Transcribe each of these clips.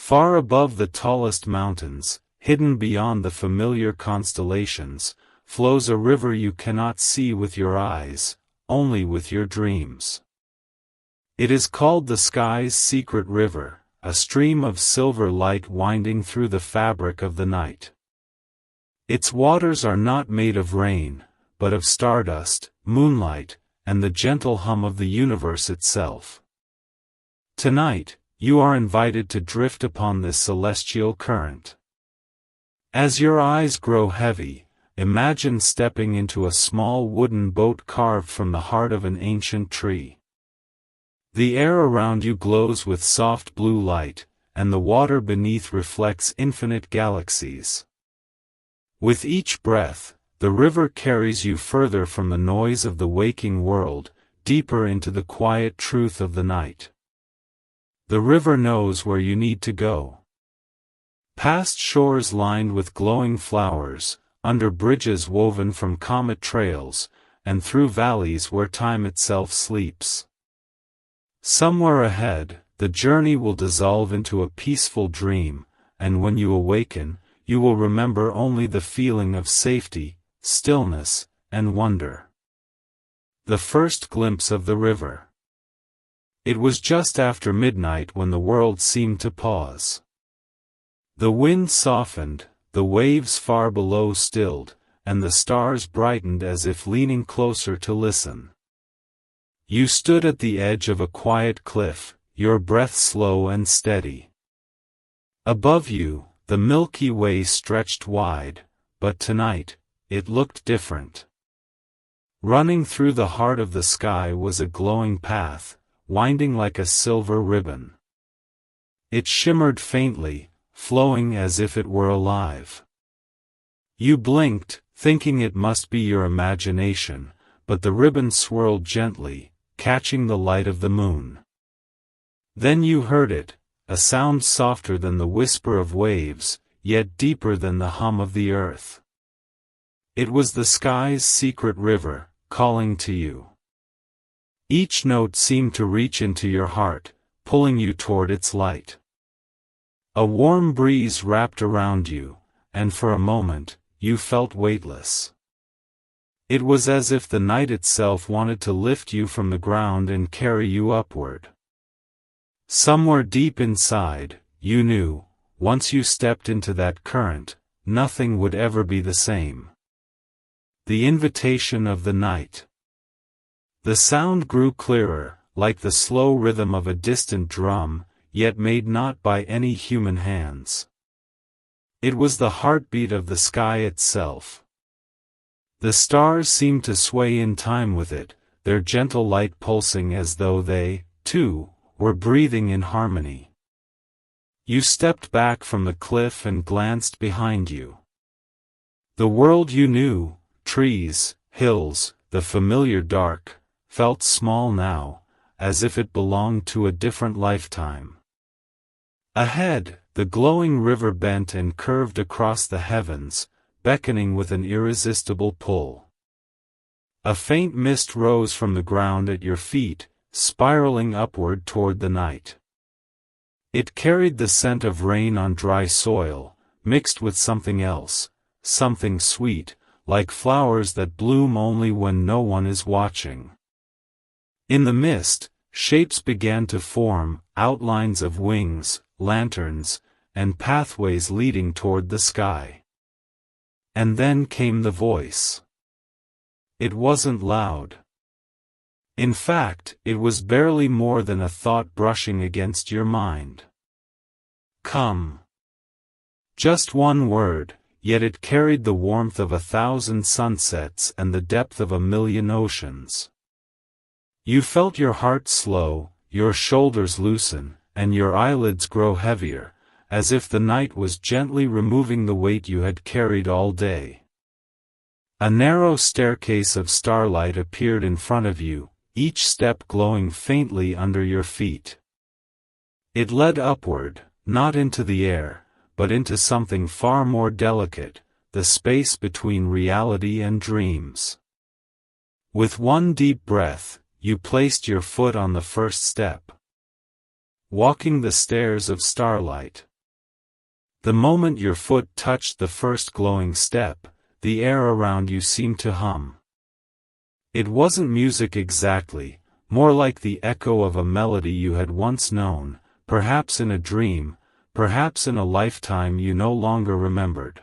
Far above the tallest mountains, hidden beyond the familiar constellations, flows a river you cannot see with your eyes, only with your dreams. It is called the sky's secret river, a stream of silver light winding through the fabric of the night. Its waters are not made of rain, but of stardust, moonlight, and the gentle hum of the universe itself. Tonight, you are invited to drift upon this celestial current. As your eyes grow heavy, imagine stepping into a small wooden boat carved from the heart of an ancient tree. The air around you glows with soft blue light, and the water beneath reflects infinite galaxies. With each breath, the river carries you further from the noise of the waking world, deeper into the quiet truth of the night. The river knows where you need to go. Past shores lined with glowing flowers, under bridges woven from comet trails, and through valleys where time itself sleeps. Somewhere ahead, the journey will dissolve into a peaceful dream, and when you awaken, you will remember only the feeling of safety, stillness, and wonder. The first glimpse of the river. It was just after midnight when the world seemed to pause. The wind softened, the waves far below stilled, and the stars brightened as if leaning closer to listen. You stood at the edge of a quiet cliff, your breath slow and steady. Above you, the Milky Way stretched wide, but tonight, it looked different. Running through the heart of the sky was a glowing path, winding like a silver ribbon. It shimmered faintly, flowing as if it were alive. You blinked, thinking it must be your imagination, but the ribbon swirled gently, catching the light of the moon. Then you heard it, a sound softer than the whisper of waves, yet deeper than the hum of the earth. It was the sky's secret river, calling to you. Each note seemed to reach into your heart, pulling you toward its light. A warm breeze wrapped around you, and for a moment, you felt weightless. It was as if the night itself wanted to lift you from the ground and carry you upward. Somewhere deep inside, you knew, once you stepped into that current, nothing would ever be the same. The invitation of the night. The sound grew clearer, like the slow rhythm of a distant drum, yet made not by any human hands. It was the heartbeat of the sky itself. The stars seemed to sway in time with it, their gentle light pulsing as though they, too, were breathing in harmony. You stepped back from the cliff and glanced behind you. The world you knew, trees, hills, the familiar dark, felt small now, as if it belonged to a different lifetime. Ahead, the glowing river bent and curved across the heavens, beckoning with an irresistible pull. A faint mist rose from the ground at your feet, spiraling upward toward the night. It carried the scent of rain on dry soil, mixed with something else, something sweet, like flowers that bloom only when no one is watching. In the mist, shapes began to form, outlines of wings, lanterns, and pathways leading toward the sky. And then came the voice. It wasn't loud. In fact, it was barely more than a thought brushing against your mind. Come. Just one word, yet it carried the warmth of 1,000 sunsets and the depth of 1,000,000 oceans. You felt your heart slow, your shoulders loosen, and your eyelids grow heavier, as if the night was gently removing the weight you had carried all day. A narrow staircase of starlight appeared in front of you, each step glowing faintly under your feet. It led upward, not into the air, but into something far more delicate, the space between reality and dreams. With one deep breath, you placed your foot on the first step. Walking the stairs of starlight. The moment your foot touched the first glowing step, the air around you seemed to hum. It wasn't music exactly, more like the echo of a melody you had once known, perhaps in a dream, perhaps in a lifetime you no longer remembered.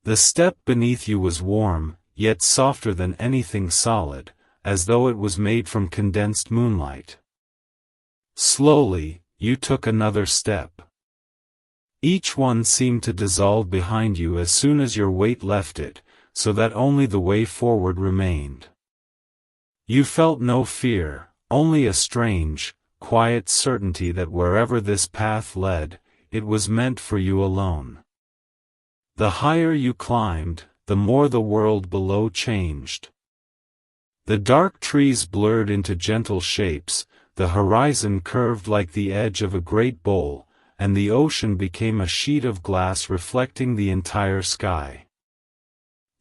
The step beneath you was warm, yet softer than anything solid, as though it was made from condensed moonlight. Slowly, you took another step. Each one seemed to dissolve behind you as soon as your weight left it, so that only the way forward remained. You felt no fear, only a strange, quiet certainty that wherever this path led, it was meant for you alone. The higher you climbed, the more the world below changed. The dark trees blurred into gentle shapes, the horizon curved like the edge of a great bowl, and the ocean became a sheet of glass reflecting the entire sky.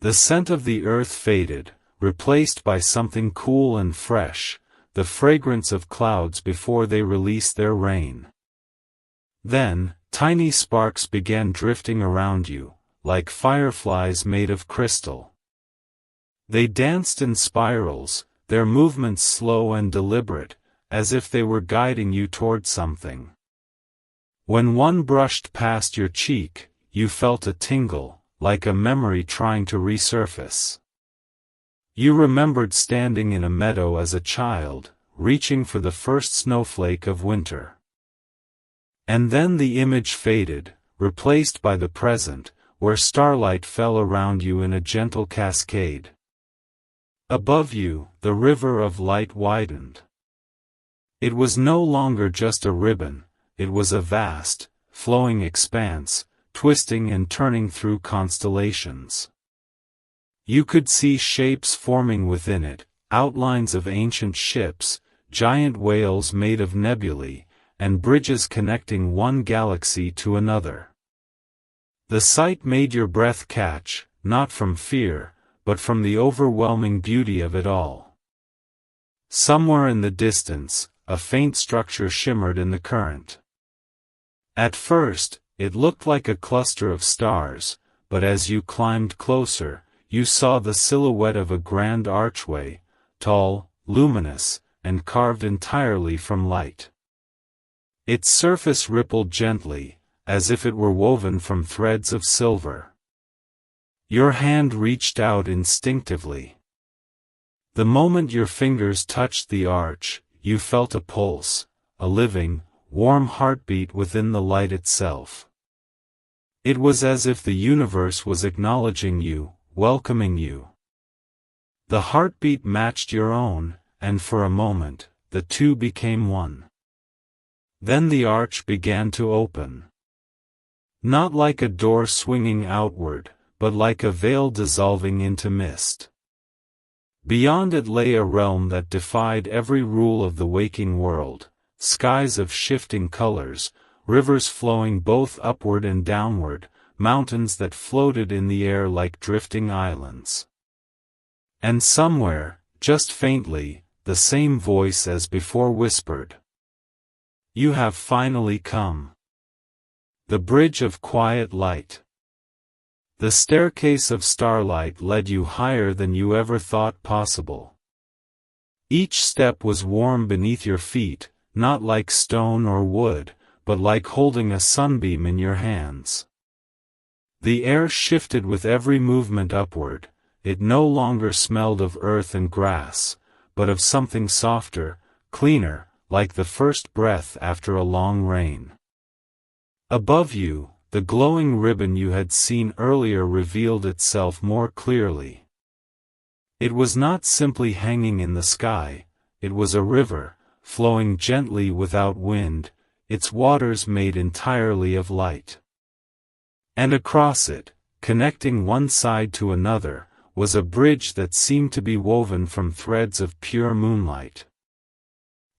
The scent of the earth faded, replaced by something cool and fresh, the fragrance of clouds before they released their rain. Then, tiny sparks began drifting around you, like fireflies made of crystal. They danced in spirals, their movements slow and deliberate, as if they were guiding you toward something. When one brushed past your cheek, you felt a tingle, like a memory trying to resurface. You remembered standing in a meadow as a child, reaching for the first snowflake of winter. And then the image faded, replaced by the present, where starlight fell around you in a gentle cascade. Above you, the river of light widened. It was no longer just a ribbon, it was a vast, flowing expanse, twisting and turning through constellations. You could see shapes forming within it, outlines of ancient ships, giant whales made of nebulae, and bridges connecting one galaxy to another. The sight made your breath catch, not from fear, but from the overwhelming beauty of it all. Somewhere in the distance, a faint structure shimmered in the current. At first, it looked like a cluster of stars, but as you climbed closer, you saw the silhouette of a grand archway, tall, luminous, and carved entirely from light. Its surface rippled gently, as if it were woven from threads of silver. Your hand reached out instinctively. The moment your fingers touched the arch, you felt a pulse, a living, warm heartbeat within the light itself. It was as if the universe was acknowledging you, welcoming you. The heartbeat matched your own, and for a moment, the two became one. Then the arch began to open. Not like a door swinging outward, but like a veil dissolving into mist. Beyond it lay a realm that defied every rule of the waking world, skies of shifting colors, rivers flowing both upward and downward, mountains that floated in the air like drifting islands. And somewhere, just faintly, the same voice as before whispered, "You have finally come." The bridge of quiet light. The staircase of starlight led you higher than you ever thought possible. Each step was warm beneath your feet, not like stone or wood, but like holding a sunbeam in your hands. The air shifted with every movement upward, it no longer smelled of earth and grass, but of something softer, cleaner, like the first breath after a long rain. Above you, the glowing ribbon you had seen earlier revealed itself more clearly. It was not simply hanging in the sky, it was a river, flowing gently without wind, its waters made entirely of light. And across it, connecting one side to another, was a bridge that seemed to be woven from threads of pure moonlight.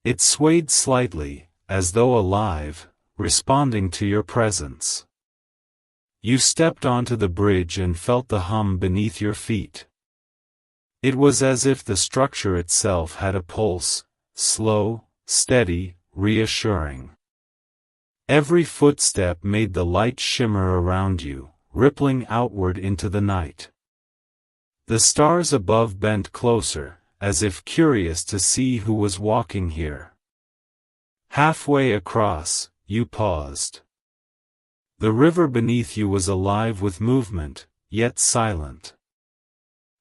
It swayed slightly, as though alive, responding to your presence. You stepped onto the bridge and felt the hum beneath your feet. It was as if the structure itself had a pulse, slow, steady, reassuring. Every footstep made the light shimmer around you, rippling outward into the night. The stars above bent closer, as if curious to see who was walking here. Halfway across, you paused. The river beneath you was alive with movement, yet silent.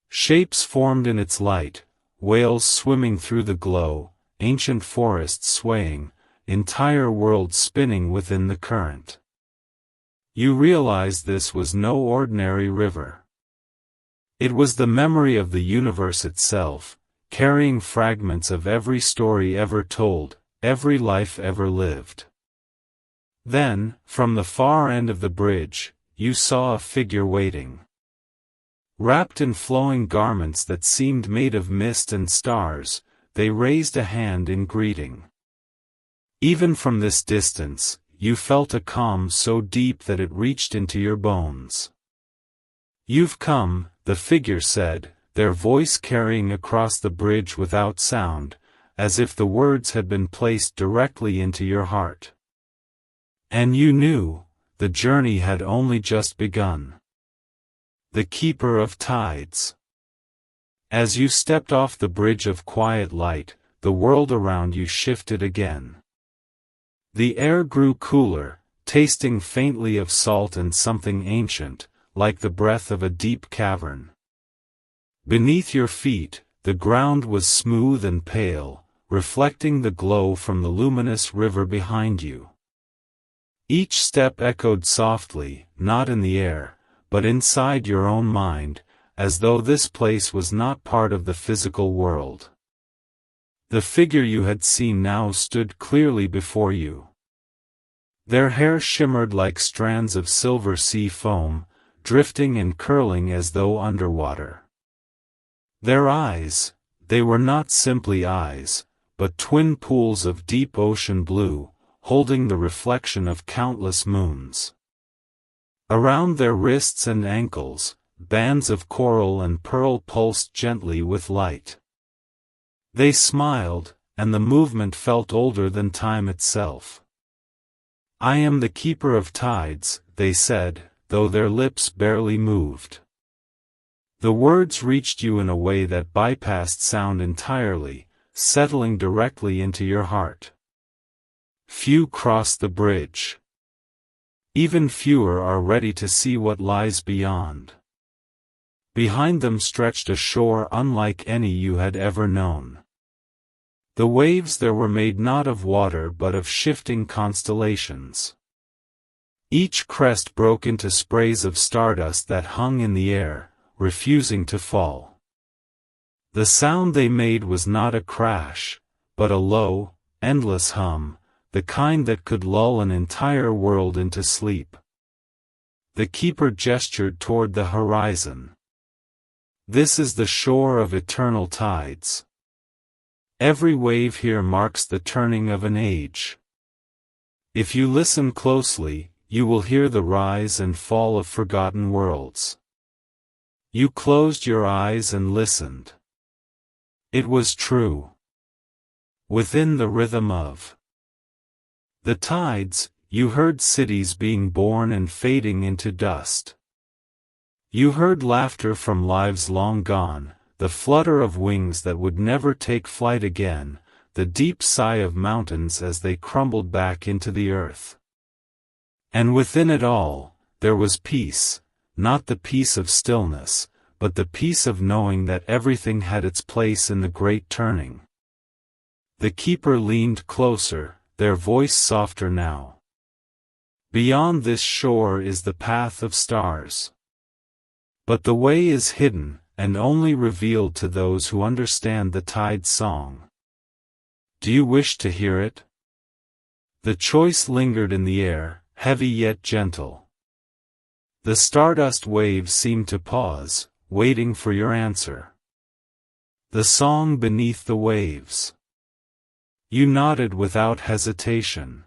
Shapes formed in its light, whales swimming through the glow, ancient forests swaying, entire worlds spinning within the current. You realized this was no ordinary river. It was the memory of the universe itself, carrying fragments of every story ever told, every life ever lived. Then, from the far end of the bridge, you saw a figure waiting. Wrapped in flowing garments that seemed made of mist and stars, they raised a hand in greeting. Even from this distance, you felt a calm so deep that it reached into your bones. "You've come," the figure said, their voice carrying across the bridge without sound, as if the words had been placed directly into your heart. And you knew, the journey had only just begun. The Keeper of Tides. As you stepped off the bridge of quiet light, the world around you shifted again. The air grew cooler, tasting faintly of salt and something ancient, like the breath of a deep cavern. Beneath your feet, the ground was smooth and pale, reflecting the glow from the luminous river behind you. Each step echoed softly, not in the air, but inside your own mind, as though this place was not part of the physical world. The figure you had seen now stood clearly before you. Their hair shimmered like strands of silver sea foam, drifting and curling as though underwater. Their eyes, they were not simply eyes, but twin pools of deep ocean blue, holding the reflection of countless moons. Around their wrists and ankles, bands of coral and pearl pulsed gently with light. They smiled, and the movement felt older than time itself. "I am the Keeper of Tides," they said, though their lips barely moved. The words reached you in a way that bypassed sound entirely, settling directly into your heart. Few cross the bridge. Even fewer are ready to see what lies beyond. Behind them stretched a shore unlike any you had ever known. The waves there were made not of water but of shifting constellations. Each crest broke into sprays of stardust that hung in the air, refusing to fall. The sound they made was not a crash, but a low, endless hum, the kind that could lull an entire world into sleep. The keeper gestured toward the horizon. "This is the shore of eternal tides. Every wave here marks the turning of an age. If you listen closely, you will hear the rise and fall of forgotten worlds." You closed your eyes and listened. It was true. Within the rhythm of the tides, you heard cities being born and fading into dust. You heard laughter from lives long gone, the flutter of wings that would never take flight again, the deep sigh of mountains as they crumbled back into the earth. And within it all, there was peace, not the peace of stillness, but the peace of knowing that everything had its place in the great turning. The keeper leaned closer, their voice softer now. "Beyond this shore is the path of stars. But the way is hidden, and only revealed to those who understand the tide's song. Do you wish to hear it?" The choice lingered in the air, heavy yet gentle. The stardust waves seemed to pause, waiting for your answer. The song beneath the waves. You nodded without hesitation.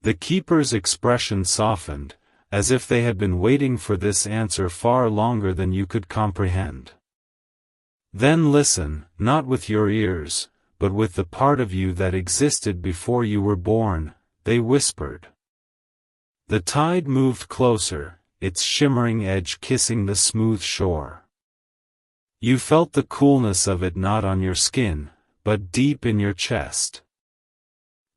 The keeper's expression softened, as if they had been waiting for this answer far longer than you could comprehend. "Then listen, not with your ears, but with the part of you that existed before you were born," they whispered. The tide moved closer, its shimmering edge kissing the smooth shore. You felt the coolness of it not on your skin, but deep in your chest.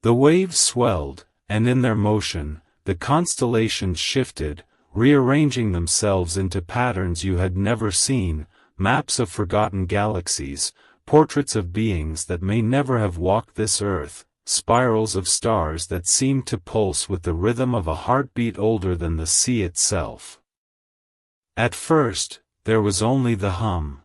The waves swelled, and in their motion, the constellations shifted, rearranging themselves into patterns you had never seen, maps of forgotten galaxies, portraits of beings that may never have walked this earth, spirals of stars that seemed to pulse with the rhythm of a heartbeat older than the sea itself. At first, there was only the hum.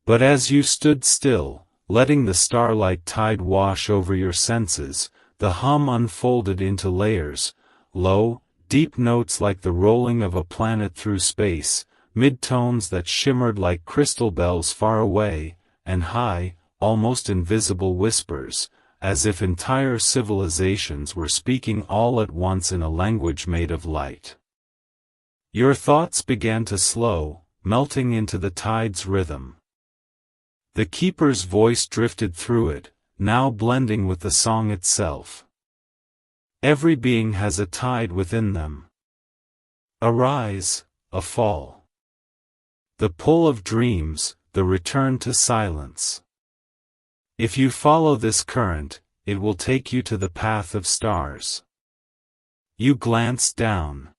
But as you stood still, letting the starlight tide wash over your senses, the hum unfolded into layers, low, deep notes like the rolling of a planet through space, mid-tones that shimmered like crystal bells far away, and high, almost invisible whispers, as if entire civilizations were speaking all at once in a language made of light. Your thoughts began to slow, melting into the tide's rhythm. The keeper's voice drifted through it, now blending with the song itself. Every being has a tide within them. A rise, a fall. The pull of dreams, the return to silence. If you follow this current, it will take you to the path of stars. You glanced down.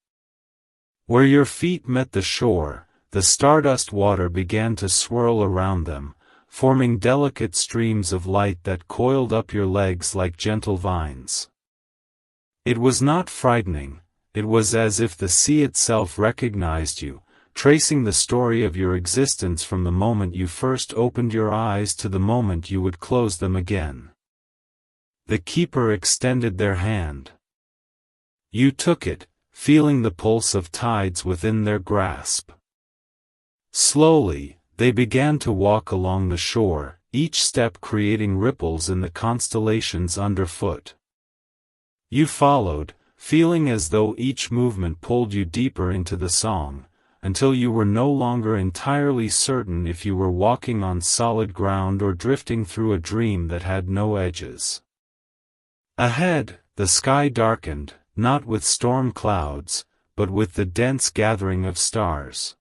Where your feet met the shore, the stardust water began to swirl around them, forming delicate streams of light that coiled up your legs like gentle vines. It was not frightening, it was as if the sea itself recognized you, tracing the story of your existence from the moment you first opened your eyes to the moment you would close them again. The keeper extended their hand. You took it, feeling the pulse of tides within their grasp. Slowly, they began to walk along the shore, each step creating ripples in the constellations underfoot. You followed, feeling as though each movement pulled you deeper into the song, until you were no longer entirely certain if you were walking on solid ground or drifting through a dream that had no edges. Ahead, the sky darkened, not with storm clouds, but with the dense gathering of stars.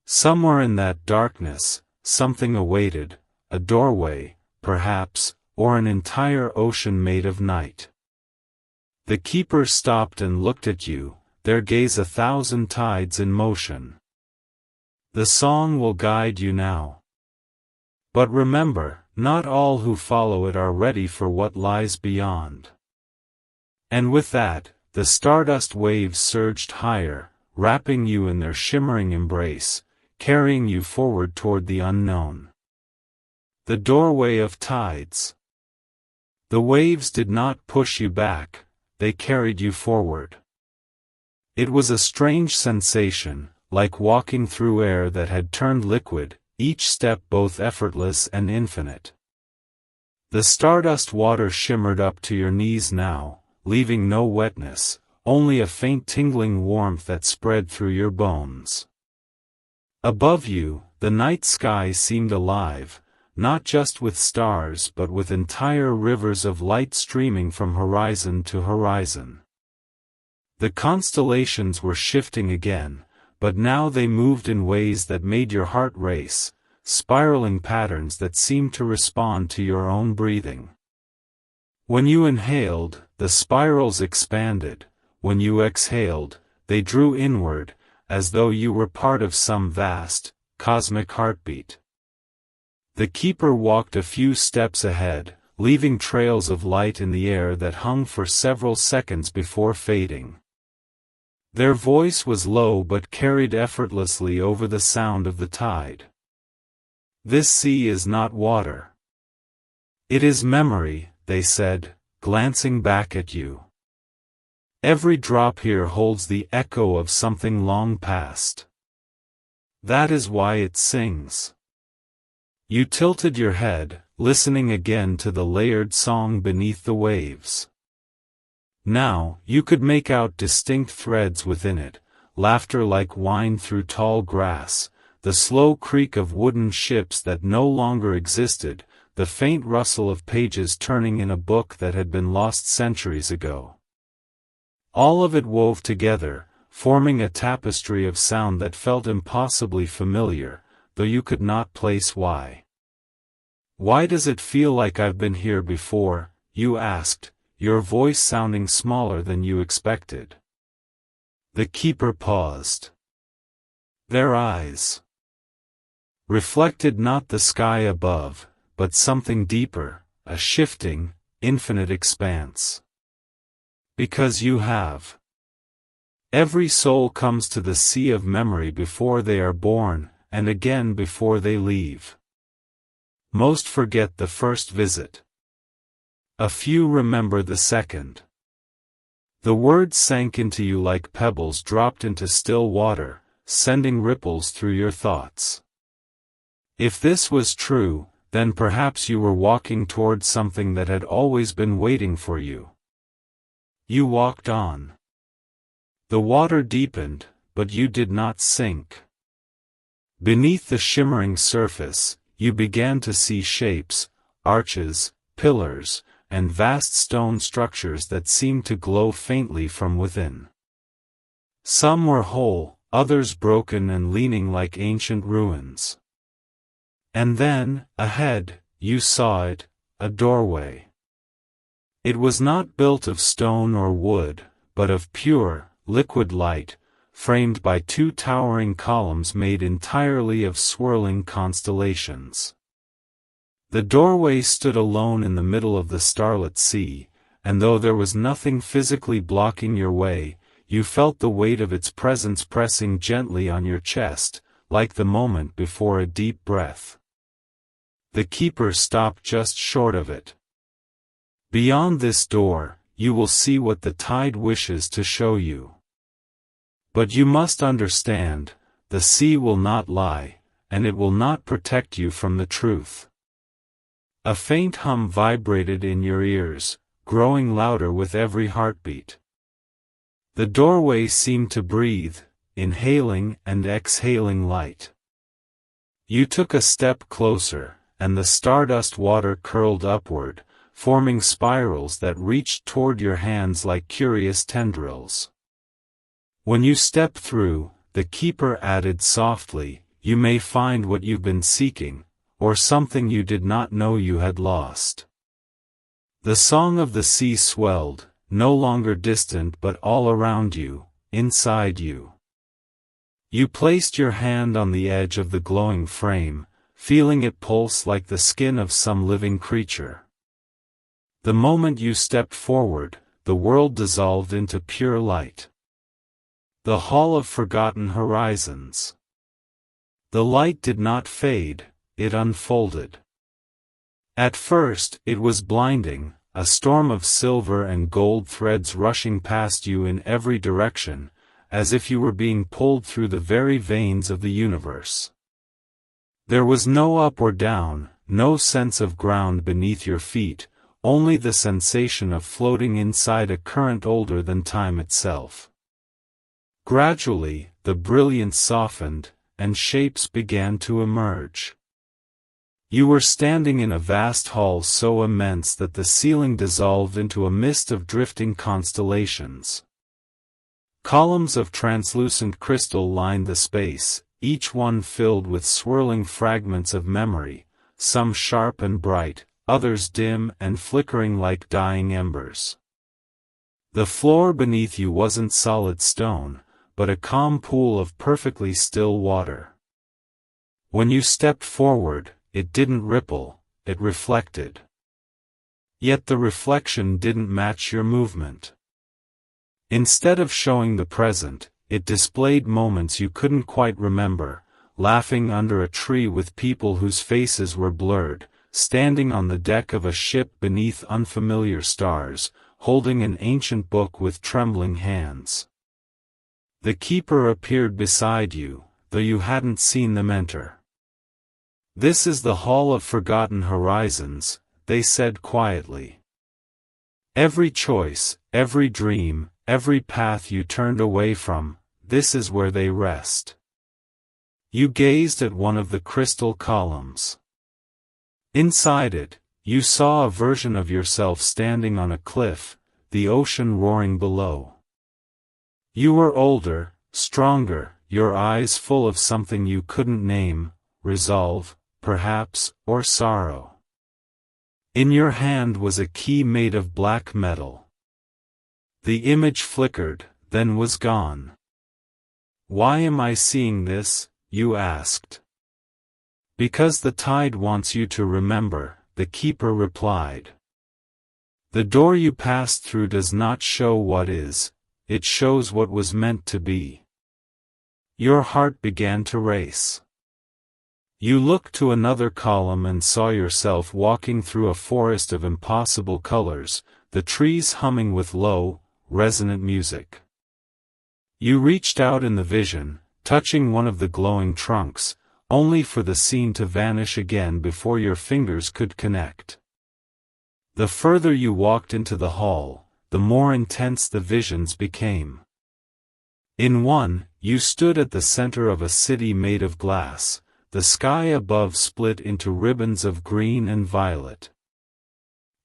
Somewhere in that darkness, something awaited, a doorway, perhaps, or an entire ocean made of night. The keeper stopped and looked at you, their gaze 1,000 tides in motion. The song will guide you now. But remember, not all who follow it are ready for what lies beyond. And with that, the stardust waves surged higher, wrapping you in their shimmering embrace, carrying you forward toward the unknown. The doorway of tides. The waves did not push you back, they carried you forward. It was a strange sensation, like walking through air that had turned liquid, each step both effortless and infinite. The stardust water shimmered up to your knees now, leaving no wetness, only a faint tingling warmth that spread through your bones. Above you, the night sky seemed alive, not just with stars but with entire rivers of light streaming from horizon to horizon. The constellations were shifting again, but now they moved in ways that made your heart race, spiraling patterns that seemed to respond to your own breathing. When you inhaled, the spirals expanded, when you exhaled, they drew inward, as though you were part of some vast, cosmic heartbeat. The keeper walked a few steps ahead, leaving trails of light in the air that hung for several seconds before fading. Their voice was low but carried effortlessly over the sound of the tide. This sea is not water. It is memory, they said, glancing back at you. Every drop here holds the echo of something long past. That is why it sings. You tilted your head, listening again to the layered song beneath the waves. Now, you could make out distinct threads within it, laughter like wine through tall grass, the slow creak of wooden ships that no longer existed, the faint rustle of pages turning in a book that had been lost centuries ago. All of it wove together, forming a tapestry of sound that felt impossibly familiar, though you could not place why. "Why does it feel like I've been here before?" you asked, your voice sounding smaller than you expected. The keeper paused. Their eyes reflected not the sky above, but something deeper, a shifting, infinite expanse. "Because you have. Every soul comes to the sea of memory before they are born, and again before they leave. Most forget the first visit. A few remember the second." The words sank into you like pebbles dropped into still water, sending ripples through your thoughts. If this was true, then perhaps you were walking toward something that had always been waiting for you. You walked on. The water deepened, but you did not sink. Beneath the shimmering surface, you began to see shapes, arches, pillars, and vast stone structures that seemed to glow faintly from within. Some were whole, others broken and leaning like ancient ruins. And then, ahead, you saw it, a doorway. It was not built of stone or wood, but of pure, liquid light, framed by two towering columns made entirely of swirling constellations. The doorway stood alone in the middle of the starlit sea, and though there was nothing physically blocking your way, you felt the weight of its presence pressing gently on your chest, like the moment before a deep breath. The keeper stopped just short of it. "Beyond this door, you will see what the tide wishes to show you. But you must understand, the sea will not lie, and it will not protect you from the truth." A faint hum vibrated in your ears, growing louder with every heartbeat. The doorway seemed to breathe, inhaling and exhaling light. You took a step closer, and the stardust water curled upward, forming spirals that reached toward your hands like curious tendrils. When you step through, the keeper added softly, "You may find what you've been seeking, or something you did not know you had lost." The song of the sea swelled, no longer distant but all around you, inside you. You placed your hand on the edge of the glowing frame, feeling it pulse like the skin of some living creature. The moment you stepped forward, the world dissolved into pure light. The Hall of Forgotten Horizons. The light did not fade, it unfolded. At first, it was blinding, a storm of silver and gold threads rushing past you in every direction, as if you were being pulled through the very veins of the universe. There was no up or down, no sense of ground beneath your feet, only the sensation of floating inside a current older than time itself. Gradually, the brilliance softened, and shapes began to emerge. You were standing in a vast hall so immense that the ceiling dissolved into a mist of drifting constellations. Columns of translucent crystal lined the space, each one filled with swirling fragments of memory, some sharp and bright, others dim and flickering like dying embers. The floor beneath you wasn't solid stone, but a calm pool of perfectly still water. When you stepped forward, it didn't ripple, it reflected. Yet the reflection didn't match your movement. Instead of showing the present, it displayed moments you couldn't quite remember, laughing under a tree with people whose faces were blurred, standing on the deck of a ship beneath unfamiliar stars, holding an ancient book with trembling hands. The keeper appeared beside you, though you hadn't seen them enter. "This is the Hall of Forgotten Horizons," they said quietly. "Every choice, every dream, every path you turned away from, this is where they rest." You gazed at one of the crystal columns. Inside it, you saw a version of yourself standing on a cliff, the ocean roaring below. You were older, stronger, your eyes full of something you couldn't name, resolve, perhaps, or sorrow. In your hand was a key made of black metal. The image flickered, then was gone. "Why am I seeing this?" you asked. "Because the tide wants you to remember," the keeper replied. "The door you passed through does not show what is, it shows what was meant to be." Your heart began to race. You looked to another column and saw yourself walking through a forest of impossible colors, the trees humming with low, resonant music. You reached out in the vision, touching one of the glowing trunks, only for the scene to vanish again before your fingers could connect. The further you walked into the hall, the more intense the visions became. In one, you stood at the center of a city made of glass, the sky above split into ribbons of green and violet.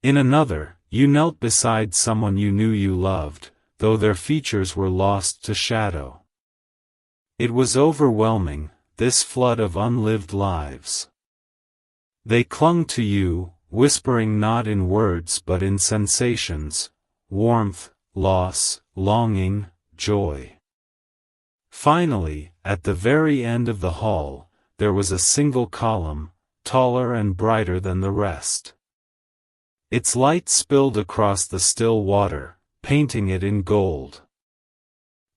In another, you knelt beside someone you knew you loved, though their features were lost to shadow. It was overwhelming, this flood of unlived lives. They clung to you, whispering not in words but in sensations, warmth, loss, longing, joy. Finally, at the very end of the hall, there was a single column, taller and brighter than the rest. Its light spilled across the still water, painting it in gold.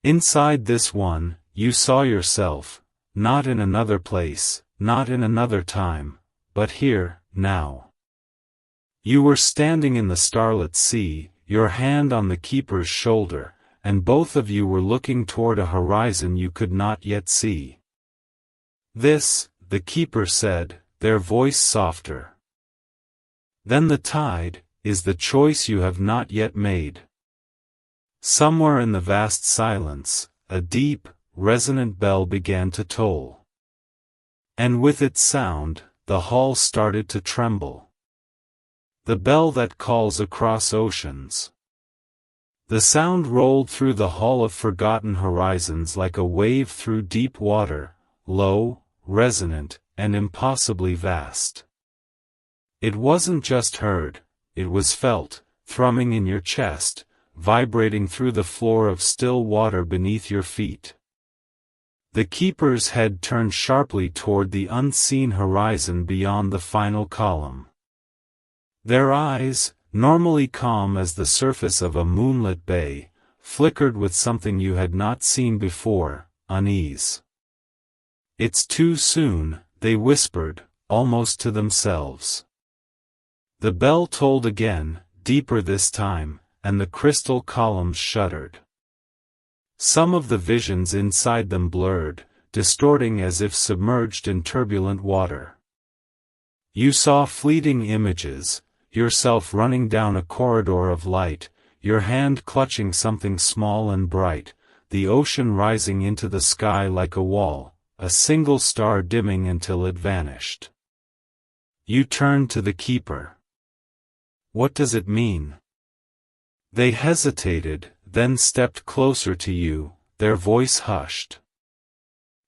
Inside this one, you saw yourself, not in another place, not in another time, but here, now. You were standing in the starlit sea, your hand on the keeper's shoulder, and both of you were looking toward a horizon you could not yet see. "This," the keeper said, their voice softer. "Then the tide, is the choice you have not yet made." Somewhere in the vast silence, a deep, resonant bell began to toll. And with its sound, the hall started to tremble. The bell that calls across oceans. The sound rolled through the hall of forgotten horizons like a wave through deep water, low, resonant, and impossibly vast. It wasn't just heard, it was felt, thrumming in your chest, vibrating through the floor of still water beneath your feet. The keeper's head turned sharply toward the unseen horizon beyond the final column. Their eyes, normally calm as the surface of a moonlit bay, flickered with something you had not seen before, unease. "It's too soon," they whispered, almost to themselves. The bell tolled again, deeper this time, and the crystal columns shuddered. Some of the visions inside them blurred, distorting as if submerged in turbulent water. You saw fleeting images, yourself running down a corridor of light, your hand clutching something small and bright, the ocean rising into the sky like a wall, a single star dimming until it vanished. You turned to the keeper. "What does it mean?" They hesitated, then stepped closer to you, their voice hushed.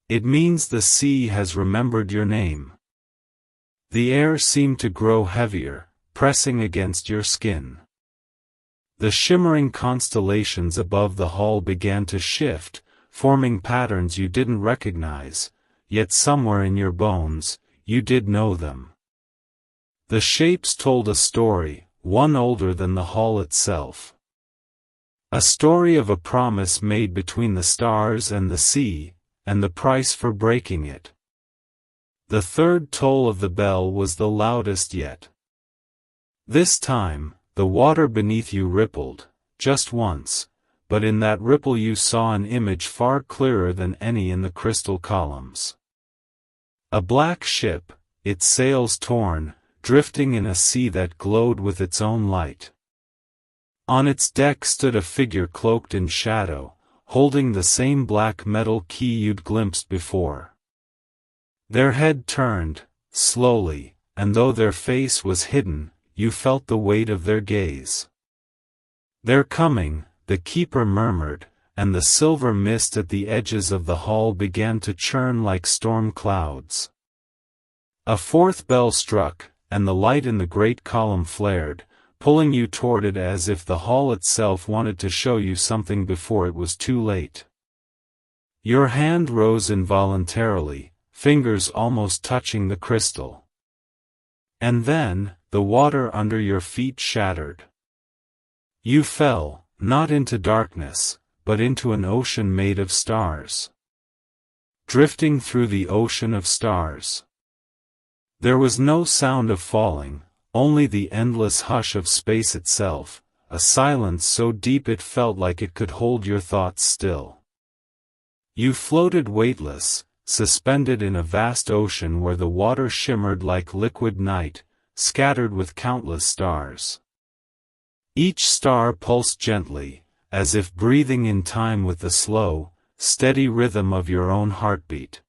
"It means the sea has remembered your name." The air seemed to grow heavier, pressing against your skin. The shimmering constellations above the hall began to shift, forming patterns you didn't recognize, yet somewhere in your bones, you did know them. The shapes told a story, one older than the hall itself. A story of a promise made between the stars and the sea, and the price for breaking it. The third toll of the bell was the loudest yet. This time, the water beneath you rippled, just once, but in that ripple you saw an image far clearer than any in the crystal columns. A black ship, its sails torn, drifting in a sea that glowed with its own light. On its deck stood a figure cloaked in shadow, holding the same black metal key you'd glimpsed before. Their head turned, slowly, and though their face was hidden, you felt the weight of their gaze. "They're coming," the keeper murmured, and the silver mist at the edges of the hall began to churn like storm clouds. A fourth bell struck, and the light in the great column flared, pulling you toward it as if the hall itself wanted to show you something before it was too late. Your hand rose involuntarily, fingers almost touching the crystal. And then, the water under your feet shattered. You fell, not into darkness, but into an ocean made of stars. Drifting through the ocean of stars. There was no sound of falling, only the endless hush of space itself, a silence so deep it felt like it could hold your thoughts still. You floated weightless, suspended in a vast ocean where the water shimmered like liquid night, scattered with countless stars. Each star pulsed gently, as if breathing in time with the slow, steady rhythm of your own heartbeat.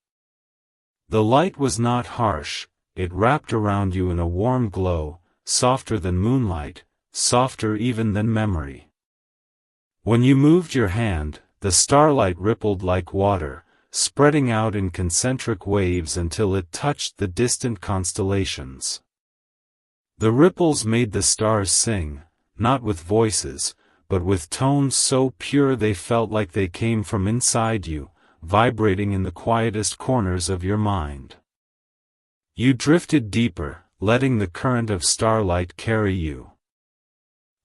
The light was not harsh, it wrapped around you in a warm glow, softer than moonlight, softer even than memory. When you moved your hand, the starlight rippled like water, spreading out in concentric waves until it touched the distant constellations. The ripples made the stars sing, not with voices, but with tones so pure they felt like they came from inside you, vibrating in the quietest corners of your mind. You drifted deeper, letting the current of starlight carry you.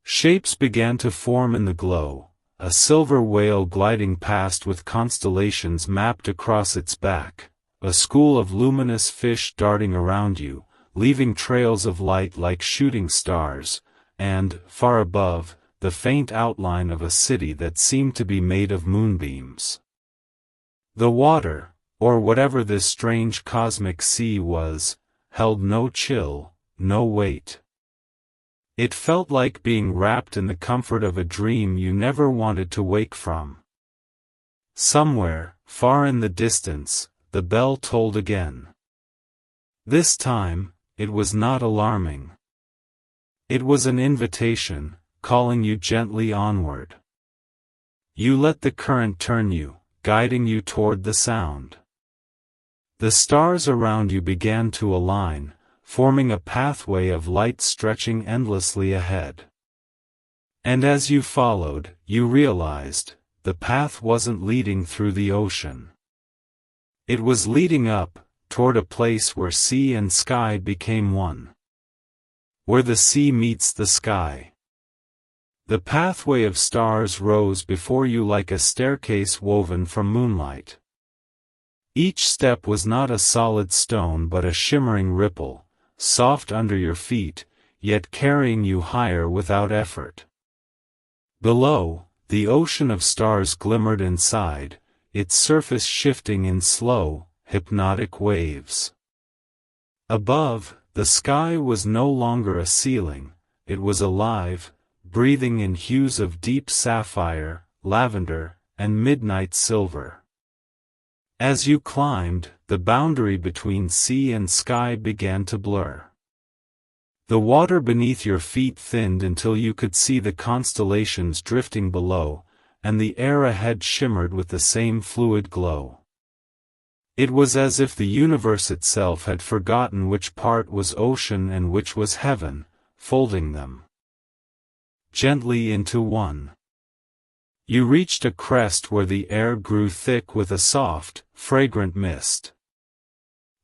Shapes began to form in the glow, a silver whale gliding past with constellations mapped across its back, a school of luminous fish darting around you, leaving trails of light like shooting stars, and, far above, the faint outline of a city that seemed to be made of moonbeams. The water, or whatever this strange cosmic sea was, held no chill, no weight. It felt like being wrapped in the comfort of a dream you never wanted to wake from. Somewhere, far in the distance, the bell tolled again. This time, it was not alarming. It was an invitation, calling you gently onward. You let the current turn you, guiding you toward the sound. The stars around you began to align, forming a pathway of light stretching endlessly ahead. And as you followed, you realized, the path wasn't leading through the ocean. It was leading up, toward a place where sea and sky became one. Where the sea meets the sky. The pathway of stars rose before you like a staircase woven from moonlight. Each step was not a solid stone but a shimmering ripple, soft under your feet, yet carrying you higher without effort. Below, the ocean of stars glimmered inside, its surface shifting in slow, hypnotic waves. Above, the sky was no longer a ceiling, it was alive, breathing in hues of deep sapphire, lavender, and midnight silver. As you climbed, the boundary between sea and sky began to blur. The water beneath your feet thinned until you could see the constellations drifting below, and the air ahead shimmered with the same fluid glow. It was as if the universe itself had forgotten which part was ocean and which was heaven, folding them gently into one. You reached a crest where the air grew thick with a soft, fragrant mist.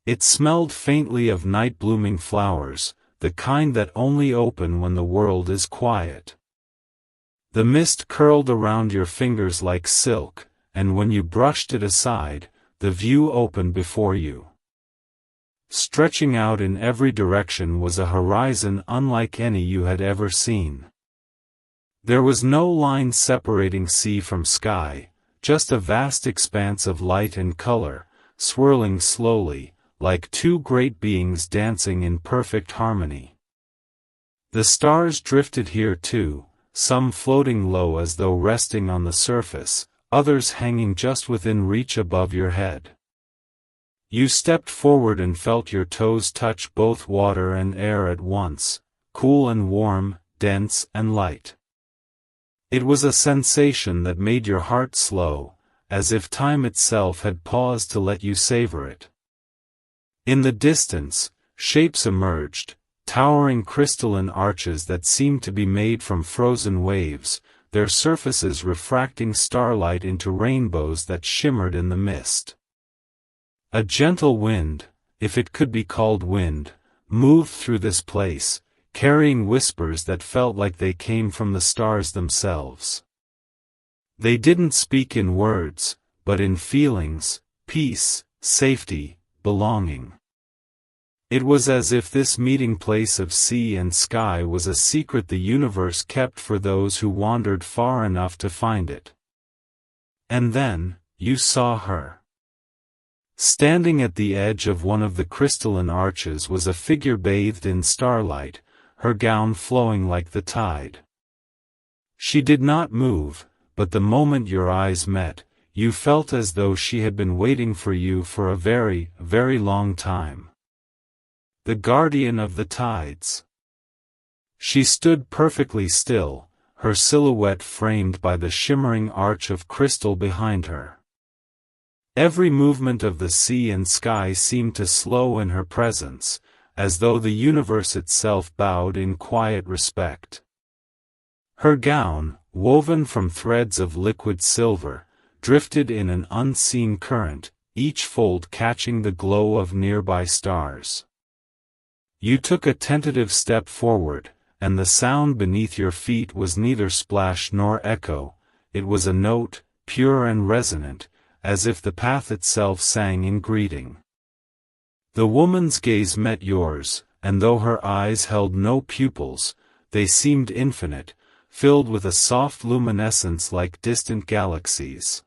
It smelled faintly of night-blooming flowers, the kind that only open when the world is quiet. The mist curled around your fingers like silk, and when you brushed it aside, the view opened before you. Stretching out in every direction was a horizon unlike any you had ever seen. There was no line separating sea from sky, just a vast expanse of light and color, swirling slowly, like two great beings dancing in perfect harmony. The stars drifted here too, some floating low as though resting on the surface, others hanging just within reach above your head. You stepped forward and felt your toes touch both water and air at once, cool and warm, dense and light. It was a sensation that made your heart slow, as if time itself had paused to let you savor it. In the distance, shapes emerged, towering crystalline arches that seemed to be made from frozen waves, their surfaces refracting starlight into rainbows that shimmered in the mist. A gentle wind, if it could be called wind, moved through this place, carrying whispers that felt like they came from the stars themselves. They didn't speak in words, but in feelings, peace, safety, belonging. It was as if this meeting place of sea and sky was a secret the universe kept for those who wandered far enough to find it. And then, you saw her. Standing at the edge of one of the crystalline arches was a figure bathed in starlight, her gown flowing like the tide. She did not move, but the moment your eyes met, you felt as though she had been waiting for you for a very, very long time. The guardian of the tides. She stood perfectly still, her silhouette framed by the shimmering arch of crystal behind her. Every movement of the sea and sky seemed to slow in her presence, as though the universe itself bowed in quiet respect. Her gown, woven from threads of liquid silver, drifted in an unseen current, each fold catching the glow of nearby stars. You took a tentative step forward, and the sound beneath your feet was neither splash nor echo, it was a note, pure and resonant, as if the path itself sang in greeting. The woman's gaze met yours, and though her eyes held no pupils, they seemed infinite, filled with a soft luminescence like distant galaxies.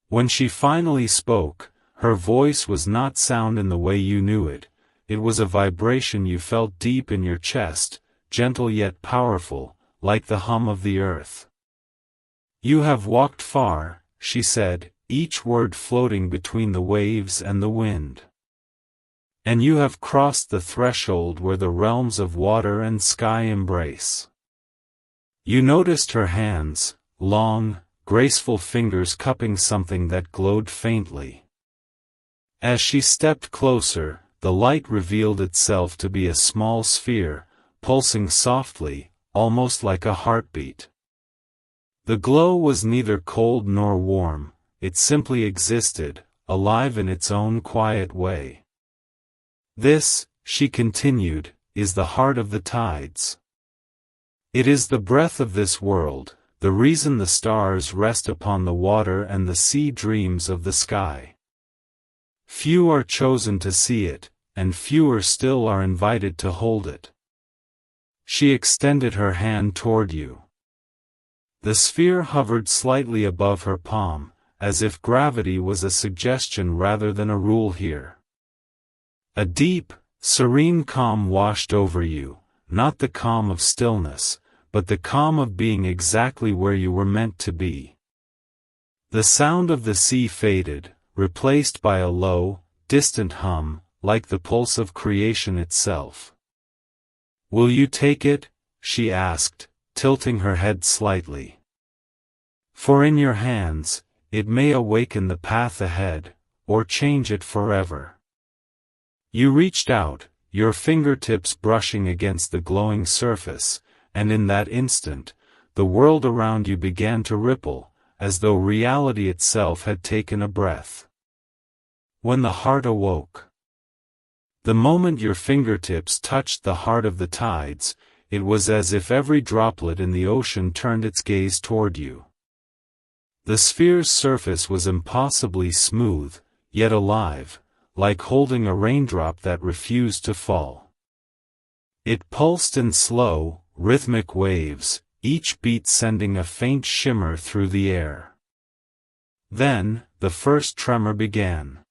When she finally spoke, her voice was not sound in the way you knew it. It was a vibration you felt deep in your chest, gentle yet powerful, like the hum of the earth. "You have walked far," she said, each word floating between the waves and the wind. "And you have crossed the threshold where the realms of water and sky embrace." You noticed her hands, long, graceful fingers cupping something that glowed faintly. As she stepped closer, the light revealed itself to be a small sphere, pulsing softly, almost like a heartbeat. The glow was neither cold nor warm, it simply existed, alive in its own quiet way. "This," she continued, "is the heart of the tides. It is the breath of this world, the reason the stars rest upon the water and the sea dreams of the sky. Few are chosen to see it, and fewer still are invited to hold it." She extended her hand toward you. The sphere hovered slightly above her palm, as if gravity was a suggestion rather than a rule here. A deep, serene calm washed over you, not the calm of stillness, but the calm of being exactly where you were meant to be. The sound of the sea faded, replaced by a low, distant hum, like the pulse of creation itself. "Will you take it?" she asked, tilting her head slightly. "For in your hands, it may awaken the path ahead, or change it forever." You reached out, your fingertips brushing against the glowing surface, and in that instant, the world around you began to ripple, as though reality itself had taken a breath. When the heart awoke. The moment your fingertips touched the heart of the tides, it was as if every droplet in the ocean turned its gaze toward you. The sphere's surface was impossibly smooth, yet alive, like holding a raindrop that refused to fall. It pulsed in slow, rhythmic waves, each beat sending a faint shimmer through the air. Then, the first tremor began.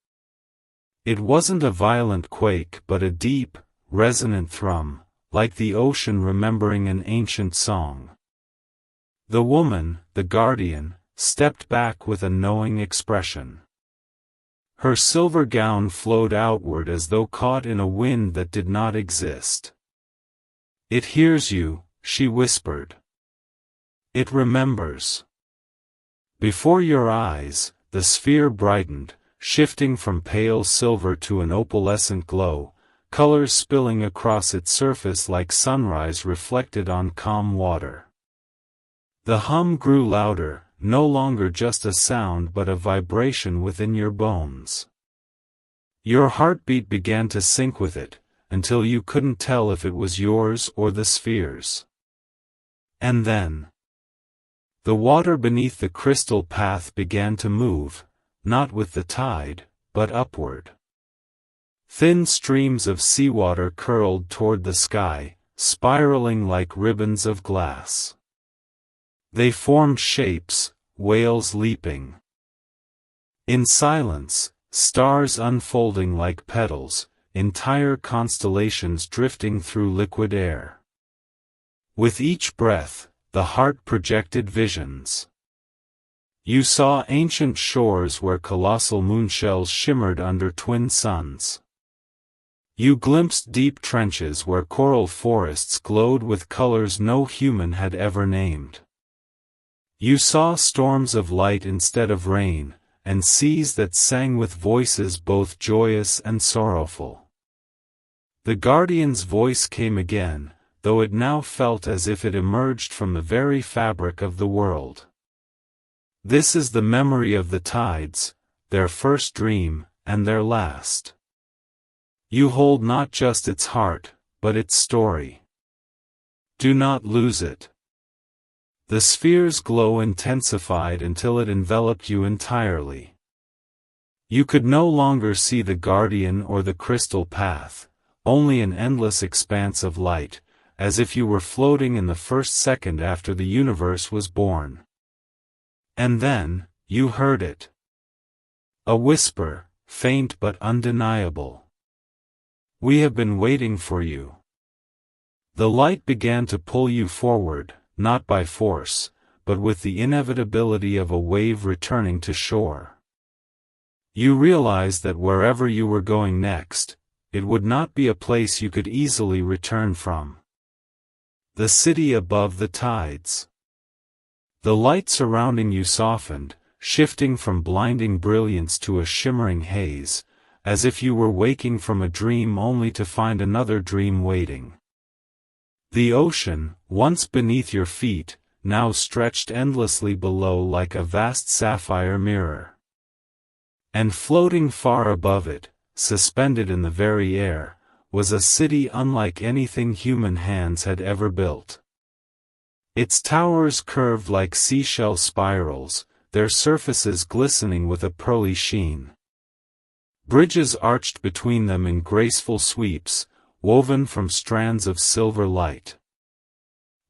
It wasn't a violent quake but a deep, resonant thrum, like the ocean remembering an ancient song. The woman, the guardian, stepped back with a knowing expression. Her silver gown flowed outward as though caught in a wind that did not exist. "It hears you," she whispered. "It remembers." Before your eyes, the sphere brightened, shifting from pale silver to an opalescent glow, colors spilling across its surface like sunrise reflected on calm water. The hum grew louder, no longer just a sound but a vibration within your bones. Your heartbeat began to sync with it, until you couldn't tell if it was yours or the sphere's. And then, the water beneath the crystal path began to move, not with the tide, but upward. Thin streams of seawater curled toward the sky, spiraling like ribbons of glass. They formed shapes, whales leaping. In silence, stars unfolding like petals, entire constellations drifting through liquid air. With each breath, the heart projected visions. You saw ancient shores where colossal moonshells shimmered under twin suns. You glimpsed deep trenches where coral forests glowed with colors no human had ever named. You saw storms of light instead of rain, and seas that sang with voices both joyous and sorrowful. The guardian's voice came again, though it now felt as if it emerged from the very fabric of the world. This is the memory of the tides, their first dream, and their last. You hold not just its heart, but its story. Do not lose it. The sphere's glow intensified until it enveloped you entirely. You could no longer see the guardian or the crystal path, only an endless expanse of light, as if you were floating in the first second after the universe was born. And then, you heard it. A whisper, faint but undeniable. "We have been waiting for you." The light began to pull you forward, not by force, but with the inevitability of a wave returning to shore. You realized that wherever you were going next, it would not be a place you could easily return from. The city above the tides. The light surrounding you softened, shifting from blinding brilliance to a shimmering haze, as if you were waking from a dream only to find another dream waiting. The ocean, once beneath your feet, now stretched endlessly below like a vast sapphire mirror. And floating far above it, suspended in the very air, was a city unlike anything human hands had ever built. Its towers curved like seashell spirals, their surfaces glistening with a pearly sheen. Bridges arched between them in graceful sweeps, woven from strands of silver light.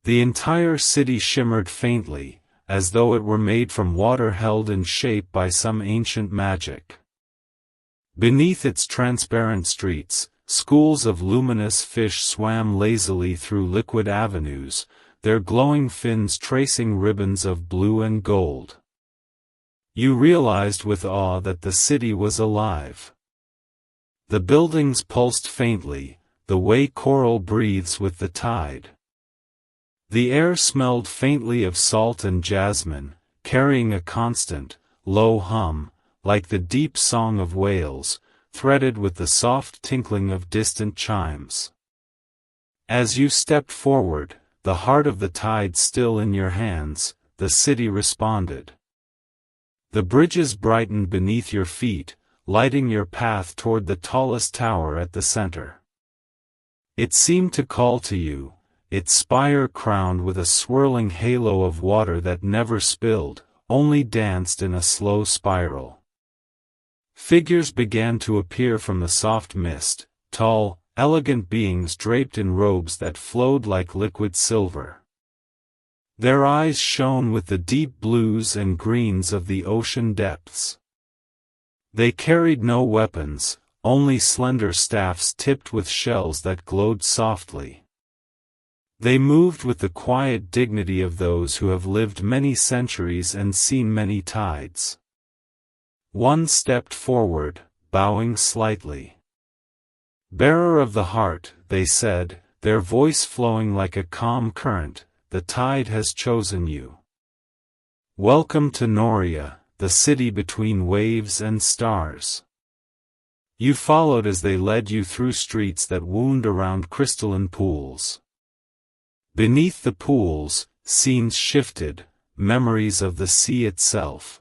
The entire city shimmered faintly, as though it were made from water held in shape by some ancient magic. Beneath its transparent streets, schools of luminous fish swam lazily through liquid avenues, their glowing fins tracing ribbons of blue and gold. You realized with awe that the city was alive. The buildings pulsed faintly, the way coral breathes with the tide. The air smelled faintly of salt and jasmine, carrying a constant, low hum, like the deep song of whales, threaded with the soft tinkling of distant chimes. As you stepped forward, the heart of the tide still in your hands, the city responded. The bridges brightened beneath your feet, lighting your path toward the tallest tower at the center. It seemed to call to you, its spire crowned with a swirling halo of water that never spilled, only danced in a slow spiral. Figures began to appear from the soft mist, tall, elegant beings draped in robes that flowed like liquid silver. Their eyes shone with the deep blues and greens of the ocean depths. They carried no weapons, only slender staffs tipped with shells that glowed softly. They moved with the quiet dignity of those who have lived many centuries and seen many tides. One stepped forward, bowing slightly. "Bearer of the heart," they said, their voice flowing like a calm current, "the tide has chosen you. Welcome to Noria, the city between waves and stars." You followed as they led you through streets that wound around crystalline pools. Beneath the pools, scenes shifted, memories of the sea itself.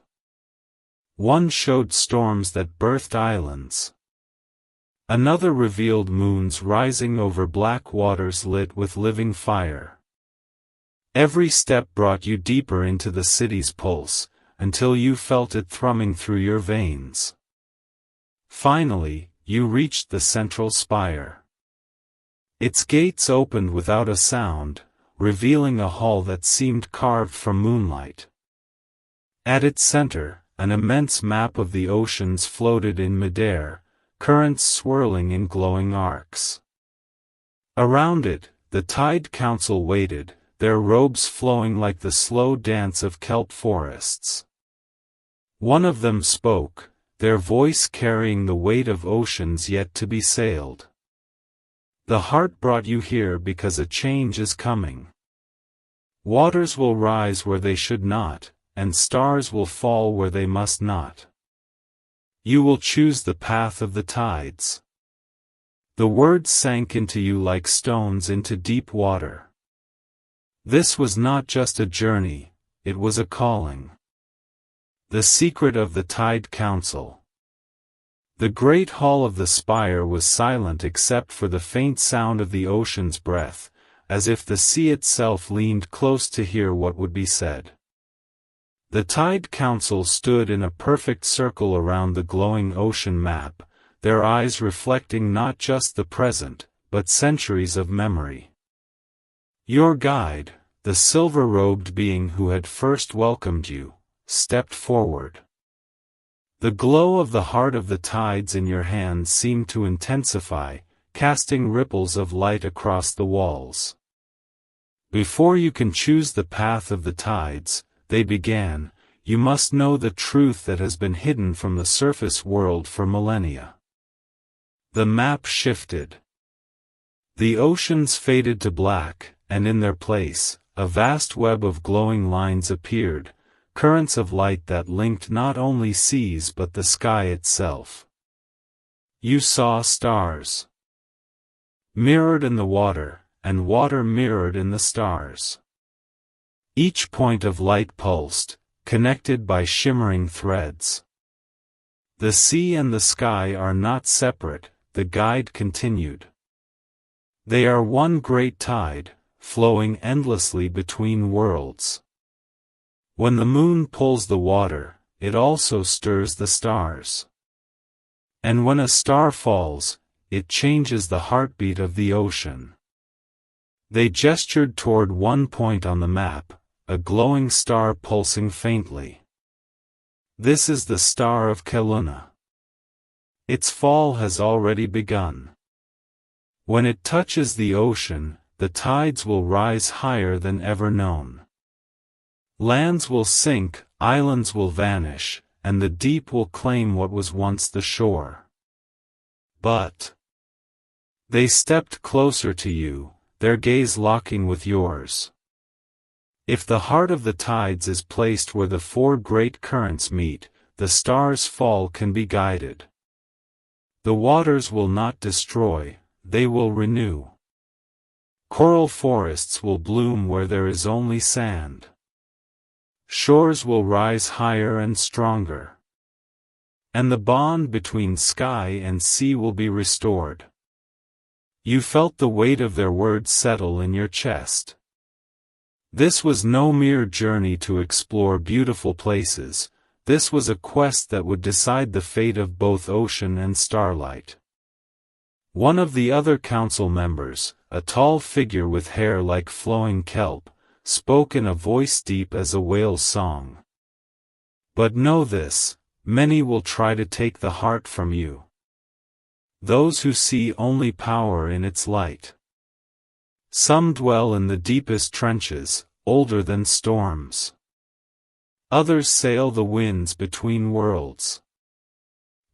One showed storms that birthed islands. Another revealed moons rising over black waters lit with living fire. Every step brought you deeper into the city's pulse, until you felt it thrumming through your veins. Finally, you reached the central spire. Its gates opened without a sound, revealing a hall that seemed carved from moonlight. At its center, an immense map of the oceans floated in midair, currents swirling in glowing arcs. Around it, the Tide Council waited, their robes flowing like the slow dance of kelp forests. One of them spoke, their voice carrying the weight of oceans yet to be sailed. "The heart brought you here because a change is coming. Waters will rise where they should not, and stars will fall where they must not. You will choose the path of the tides." The words sank into you like stones into deep water. This was not just a journey, it was a calling. The secret of the Tide Council. The great hall of the spire was silent except for the faint sound of the ocean's breath, as if the sea itself leaned close to hear what would be said. The Tide Council stood in a perfect circle around the glowing ocean map, their eyes reflecting not just the present, but centuries of memory. Your guide, the silver-robed being who had first welcomed you, stepped forward. The glow of the heart of the tides in your hands seemed to intensify, casting ripples of light across the walls. "Before you can choose the path of the tides," they began, "you must know the truth that has been hidden from the surface world for millennia." The map shifted. The oceans faded to black, and in their place, a vast web of glowing lines appeared, currents of light that linked not only seas but the sky itself. You saw stars mirrored in the water, and water mirrored in the stars. Each point of light pulsed, connected by shimmering threads. "The sea and the sky are not separate," the guide continued. "They are one great tide, flowing endlessly between worlds. When the moon pulls the water, it also stirs the stars. And when a star falls, it changes the heartbeat of the ocean." They gestured toward one point on the map, a glowing star pulsing faintly. "This is the star of Kelowna. Its fall has already begun. When it touches the ocean, the tides will rise higher than ever known. Lands will sink, islands will vanish, and the deep will claim what was once the shore." But they stepped closer to you, their gaze locking with yours. "If the heart of the tides is placed where the four great currents meet, the stars' fall can be guided. The waters will not destroy, they will renew. Coral forests will bloom where there is only sand. Shores will rise higher and stronger. And the bond between sky and sea will be restored." You felt the weight of their words settle in your chest. This was no mere journey to explore beautiful places, this was a quest that would decide the fate of both ocean and starlight. One of the other council members, a tall figure with hair like flowing kelp, spoke in a voice deep as a whale's song. "But know this, many will try to take the heart from you. Those who see only power in its light. Some dwell in the deepest trenches, older than storms. Others sail the winds between worlds.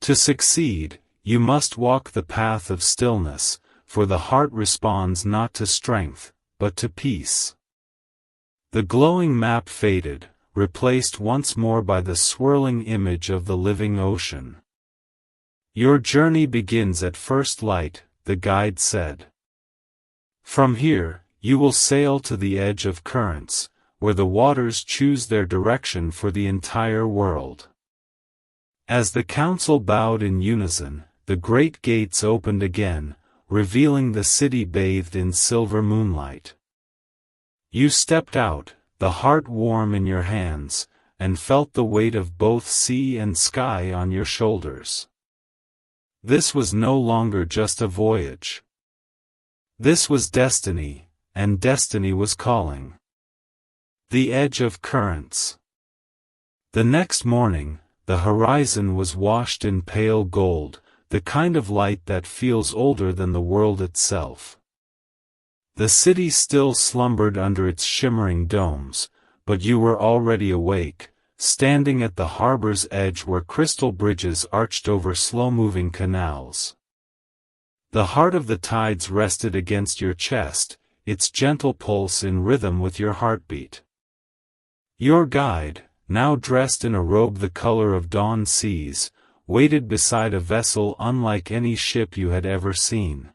To succeed, you must walk the path of stillness, for the heart responds not to strength, but to peace. The glowing map faded, replaced once more by the swirling image of the living ocean. Your journey begins at first light, the guide said. From here, you will sail to the edge of currents, where the waters choose their direction for the entire world. As the council bowed in unison, the great gates opened again, revealing the city bathed in silver moonlight. You stepped out, the heart warm in your hands, and felt the weight of both sea and sky on your shoulders. This was no longer just a voyage. This was destiny, and destiny was calling. The edge of currents. The next morning, the horizon was washed in pale gold, the kind of light that feels older than the world itself. The city still slumbered under its shimmering domes, but you were already awake, standing at the harbor's edge where crystal bridges arched over slow-moving canals. The heart of the tides rested against your chest, its gentle pulse in rhythm with your heartbeat. Your guide, now dressed in a robe the color of dawn seas, waited beside a vessel unlike any ship you had ever seen.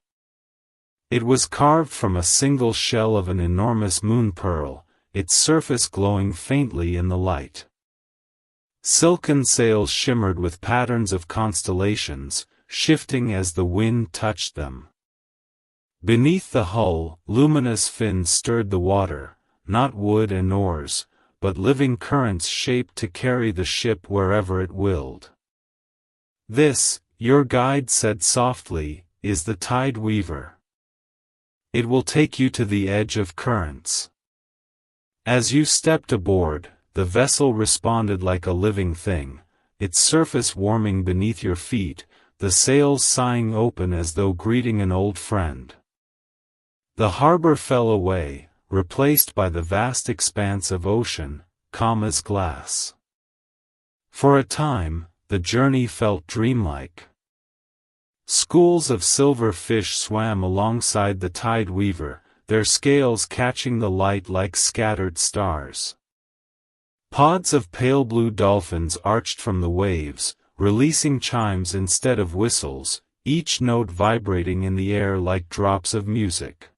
It was carved from a single shell of an enormous moon pearl, its surface glowing faintly in the light. Silken sails shimmered with patterns of constellations, shifting as the wind touched them. Beneath the hull, luminous fins stirred the water, not wood and oars, but living currents shaped to carry the ship wherever it willed. This, your guide said softly, is the tide weaver. It will take you to the edge of currents. As you stepped aboard, the vessel responded like a living thing, its surface warming beneath your feet, the sails sighing open as though greeting an old friend. The harbor fell away, replaced by the vast expanse of ocean, calm as glass. For a time, the journey felt dreamlike. Schools of silver fish swam alongside the tide weaver, their scales catching the light like scattered stars. Pods of pale blue dolphins arched from the waves, releasing chimes instead of whistles, each note vibrating in the air like drops of music.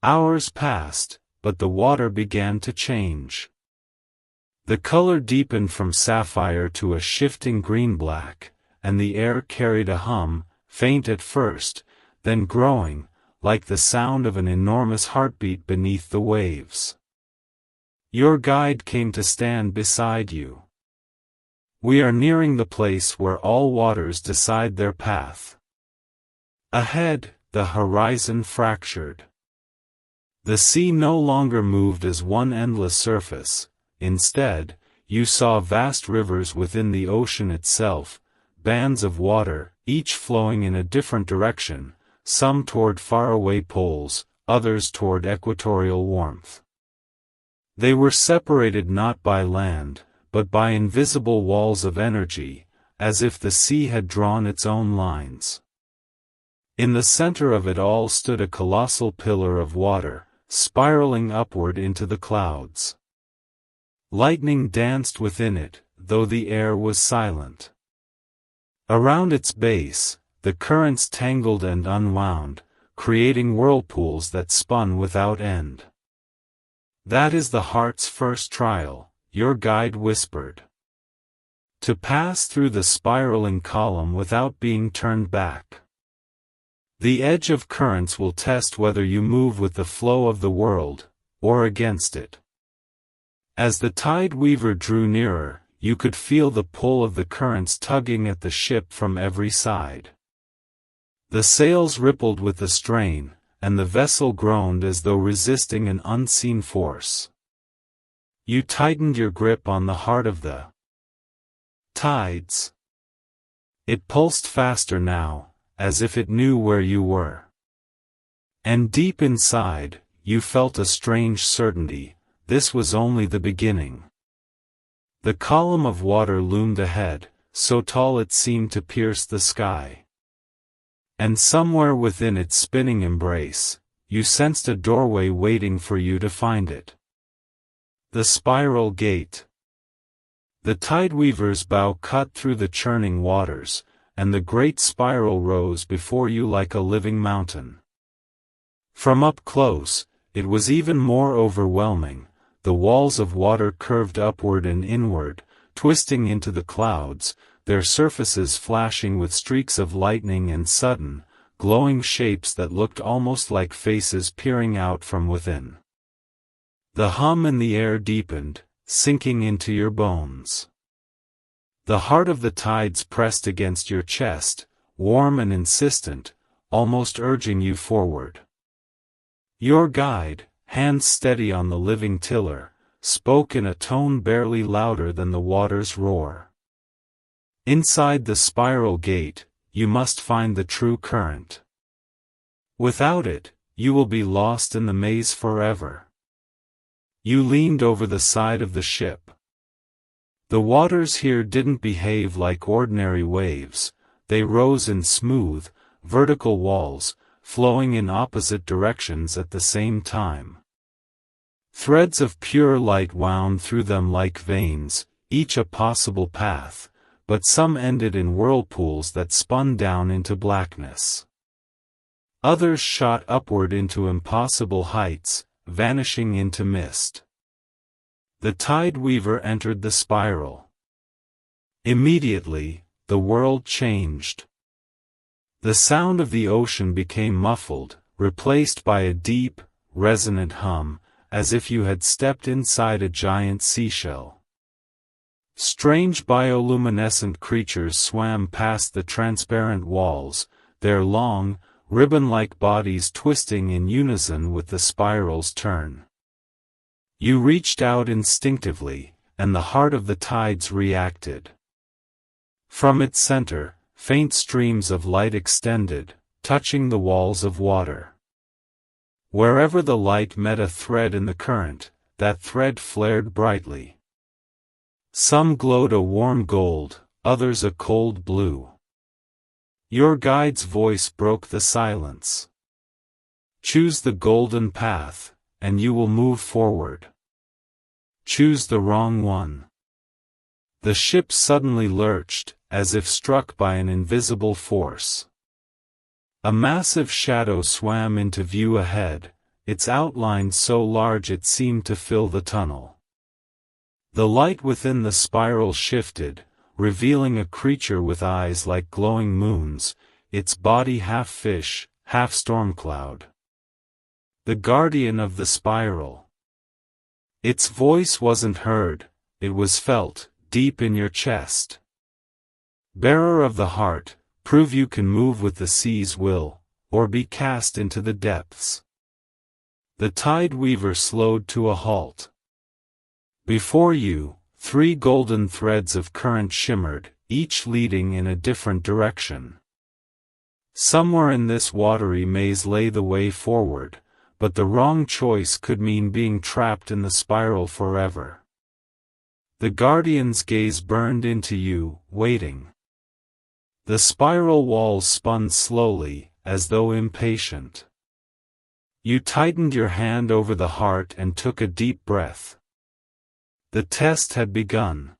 Hours passed, but the water began to change. The color deepened from sapphire to a shifting green-black, and the air carried a hum, faint at first, then growing, like the sound of an enormous heartbeat beneath the waves. Your guide came to stand beside you. We are nearing the place where all waters decide their path. Ahead, the horizon fractured. The sea no longer moved as one endless surface. Instead, you saw vast rivers within the ocean itself, bands of water, each flowing in a different direction, some toward faraway poles, others toward equatorial warmth. They were separated not by land, but by invisible walls of energy, as if the sea had drawn its own lines. In the center of it all stood a colossal pillar of water, spiraling upward into the clouds. Lightning danced within it, though the air was silent. Around its base, the currents tangled and unwound, creating whirlpools that spun without end. That is the heart's first trial, your guide whispered. To pass through the spiraling column without being turned back. The edge of currents will test whether you move with the flow of the world, or against it. As the tide weaver drew nearer, you could feel the pull of the currents tugging at the ship from every side. The sails rippled with the strain, and the vessel groaned as though resisting an unseen force. You tightened your grip on the heart of the tides. It pulsed faster now, as if it knew where you were. And deep inside, you felt a strange certainty, this was only the beginning. The column of water loomed ahead, so tall it seemed to pierce the sky. And somewhere within its spinning embrace, you sensed a doorway waiting for you to find it. The spiral gate. The tideweaver's bow cut through the churning waters, and the great spiral rose before you like a living mountain. From up close, it was even more overwhelming. The walls of water curved upward and inward, twisting into the clouds, their surfaces flashing with streaks of lightning and sudden, glowing shapes that looked almost like faces peering out from within. The hum in the air deepened, sinking into your bones. The heart of the tides pressed against your chest, warm and insistent, almost urging you forward. Your guide, hands steady on the living tiller, spoke in a tone barely louder than the water's roar. Inside the spiral gate, you must find the true current. Without it, you will be lost in the maze forever. You leaned over the side of the ship. The waters here didn't behave like ordinary waves, they rose in smooth, vertical walls, flowing in opposite directions at the same time. Threads of pure light wound through them like veins, each a possible path, but some ended in whirlpools that spun down into blackness. Others shot upward into impossible heights, vanishing into mist. The tideweaver entered the spiral. Immediately, the world changed. The sound of the ocean became muffled, replaced by a deep, resonant hum, as if you had stepped inside a giant seashell. Strange bioluminescent creatures swam past the transparent walls, their long, ribbon-like bodies twisting in unison with the spiral's turn. You reached out instinctively, and the heart of the tides reacted. From its center, faint streams of light extended, touching the walls of water. Wherever the light met a thread in the current, that thread flared brightly. Some glowed a warm gold, others a cold blue. Your guide's voice broke the silence. Choose the golden path, and you will move forward. Choose the wrong one. The ship suddenly lurched, as if struck by an invisible force. A massive shadow swam into view ahead, its outline so large it seemed to fill the tunnel. The light within the spiral shifted, revealing a creature with eyes like glowing moons, its body half fish, half storm cloud. The guardian of the spiral. Its voice wasn't heard, it was felt, deep in your chest. Bearer of the heart, prove you can move with the sea's will, or be cast into the depths. The tideweaver slowed to a halt. Before you, 3 golden threads of current shimmered, each leading in a different direction. Somewhere in this watery maze lay the way forward, but the wrong choice could mean being trapped in the spiral forever. The guardian's gaze burned into you, waiting. The spiral walls spun slowly, as though impatient. You tightened your hand over the heart and took a deep breath. The test had begun.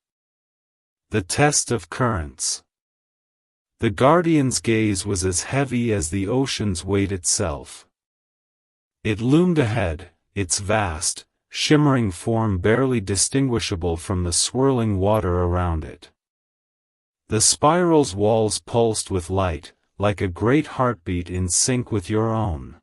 The test of currents. The guardian's gaze was as heavy as the ocean's weight itself. It loomed ahead, its vast, shimmering form barely distinguishable from the swirling water around it. The spiral's walls pulsed with light, like a great heartbeat in sync with your own.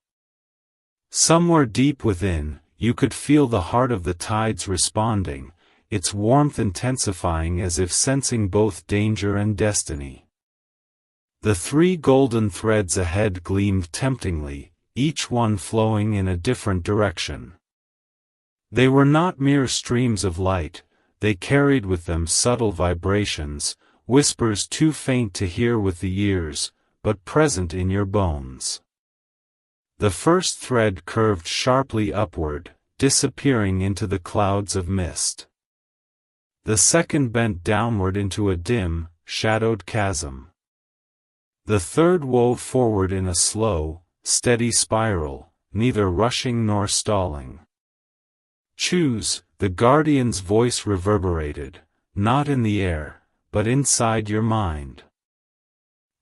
Somewhere deep within, you could feel the heart of the tides responding, its warmth intensifying as if sensing both danger and destiny. The 3 golden threads ahead gleamed temptingly, each one flowing in a different direction. They were not mere streams of light, they carried with them subtle vibrations, whispers too faint to hear with the ears, but present in your bones. The first thread curved sharply upward, disappearing into the clouds of mist. The second bent downward into a dim, shadowed chasm. The third wove forward in a slow, steady spiral, neither rushing nor stalling. Choose, the guardian's voice reverberated, not in the air, but inside your mind.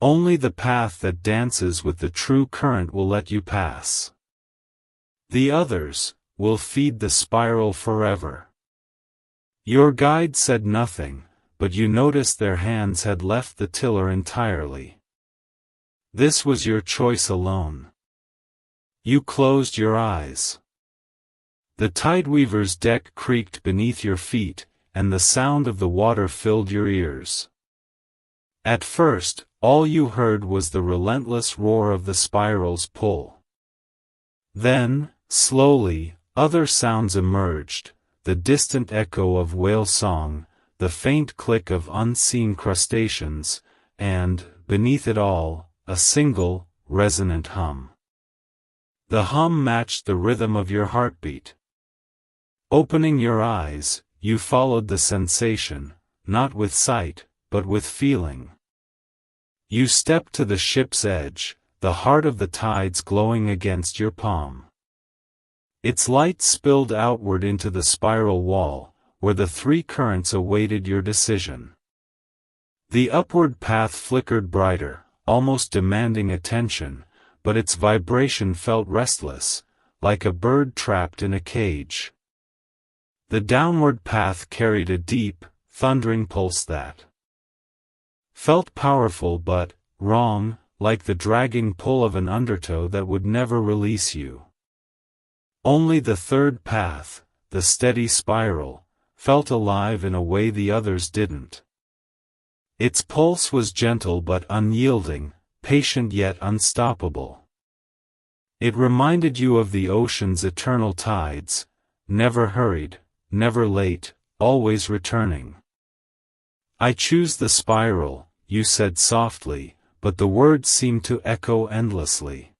Only the path that dances with the true current will let you pass. The others will feed the spiral forever. Your guide said nothing, but you noticed their hands had left the tiller entirely. This was your choice alone. You closed your eyes. The tideweaver's deck creaked beneath your feet, and the sound of the water filled your ears. At first, all you heard was the relentless roar of the spiral's pull. Then, slowly, other sounds emerged, the distant echo of whale song, the faint click of unseen crustaceans, and, beneath it all, a single, resonant hum. The hum matched the rhythm of your heartbeat. Opening your eyes, you followed the sensation, not with sight, but with feeling. You stepped to the ship's edge, the heart of the tides glowing against your palm. Its light spilled outward into the spiral wall, where the three currents awaited your decision. The upward path flickered brighter, almost demanding attention, but its vibration felt restless, like a bird trapped in a cage. The downward path carried a deep, thundering pulse that felt powerful but wrong, like the dragging pull of an undertow that would never release you. Only the third path, the steady spiral, felt alive in a way the others didn't. Its pulse was gentle but unyielding, patient yet unstoppable. It reminded you of the ocean's eternal tides, never hurried, never late, always returning. I choose the spiral, you said softly, but the words seemed to echo endlessly.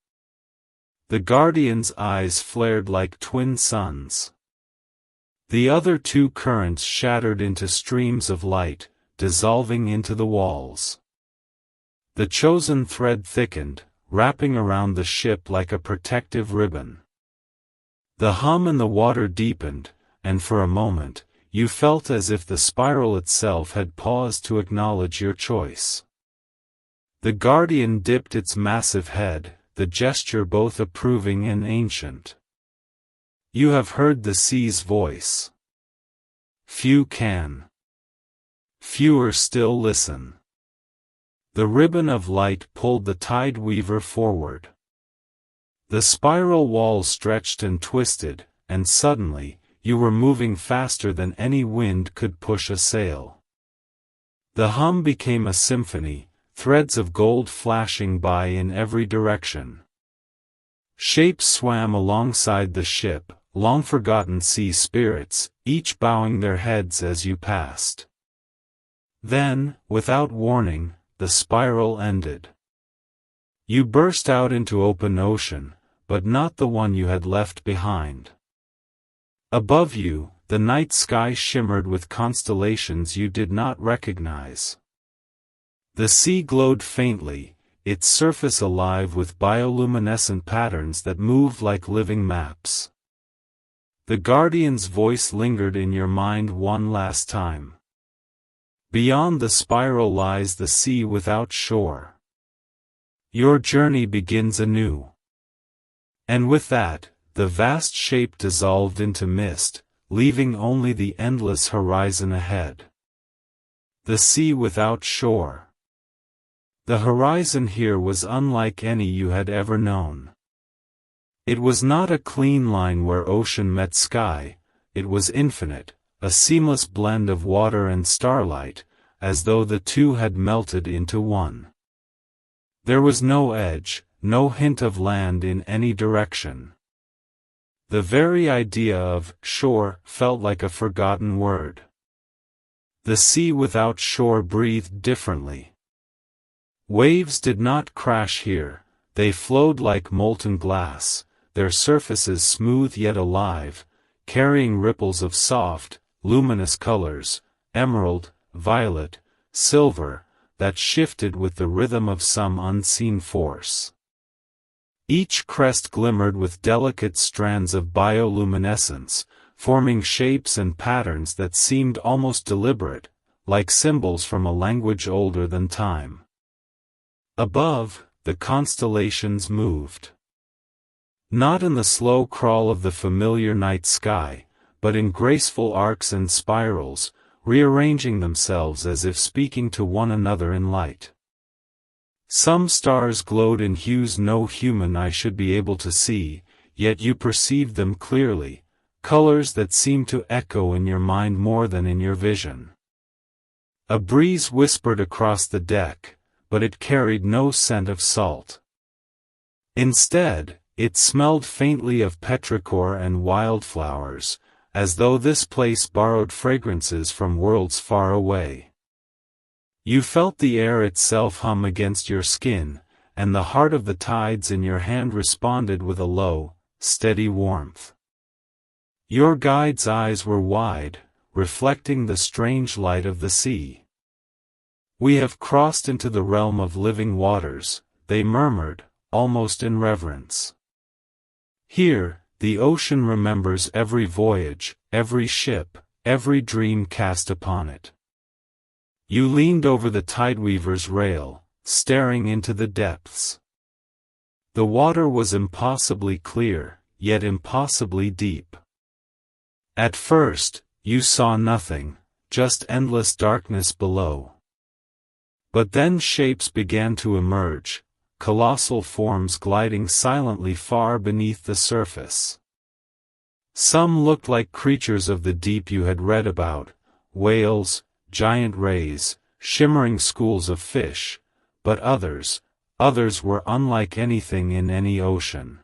The guardian's eyes flared like twin suns. The other two currents shattered into streams of light, dissolving into the walls. The chosen thread thickened, wrapping around the ship like a protective ribbon. The hum in the water deepened, and for a moment, you felt as if the spiral itself had paused to acknowledge your choice. The guardian dipped its massive head, the gesture both approving and ancient. You have heard the sea's voice. Few can. Fewer still listen. The ribbon of light pulled the tideweaver forward. The spiral wall stretched and twisted, and suddenly, you were moving faster than any wind could push a sail. The hum became a symphony, threads of gold flashing by in every direction. Shapes swam alongside the ship, long-forgotten sea spirits, each bowing their heads as you passed. Then, without warning, the spiral ended. You burst out into open ocean, but not the one you had left behind. Above you, the night sky shimmered with constellations you did not recognize. The sea glowed faintly, its surface alive with bioluminescent patterns that moved like living maps. The guardian's voice lingered in your mind one last time. Beyond the spiral lies the sea without shore. Your journey begins anew. And with that, the vast shape dissolved into mist, leaving only the endless horizon ahead. The sea without shore. The horizon here was unlike any you had ever known. It was not a clean line where ocean met sky, it was infinite, a seamless blend of water and starlight, as though the two had melted into one. There was no edge, no hint of land in any direction. The very idea of shore felt like a forgotten word. The sea without shore breathed differently. Waves did not crash here, they flowed like molten glass, their surfaces smooth yet alive, carrying ripples of soft, luminous colors, emerald, violet, silver, that shifted with the rhythm of some unseen force. Each crest glimmered with delicate strands of bioluminescence, forming shapes and patterns that seemed almost deliberate, like symbols from a language older than time. Above, the constellations moved. Not in the slow crawl of the familiar night sky, but in graceful arcs and spirals, rearranging themselves as if speaking to one another in light. Some stars glowed in hues no human eye should be able to see, yet you perceived them clearly, colors that seemed to echo in your mind more than in your vision. A breeze whispered across the deck, but it carried no scent of salt. Instead, it smelled faintly of petrichor and wildflowers, as though this place borrowed fragrances from worlds far away. You felt the air itself hum against your skin, and the heart of the tides in your hand responded with a low, steady warmth. Your guide's eyes were wide, reflecting the strange light of the sea. "We have crossed into the realm of living waters," they murmured, almost in reverence. "Here, the ocean remembers every voyage, every ship, every dream cast upon it." You leaned over the tideweaver's rail, staring into the depths. The water was impossibly clear, yet impossibly deep. At first, you saw nothing, just endless darkness below. But then shapes began to emerge, colossal forms gliding silently far beneath the surface. Some looked like creatures of the deep you had read about, whales, giant rays, shimmering schools of fish, but others were unlike anything in any ocean.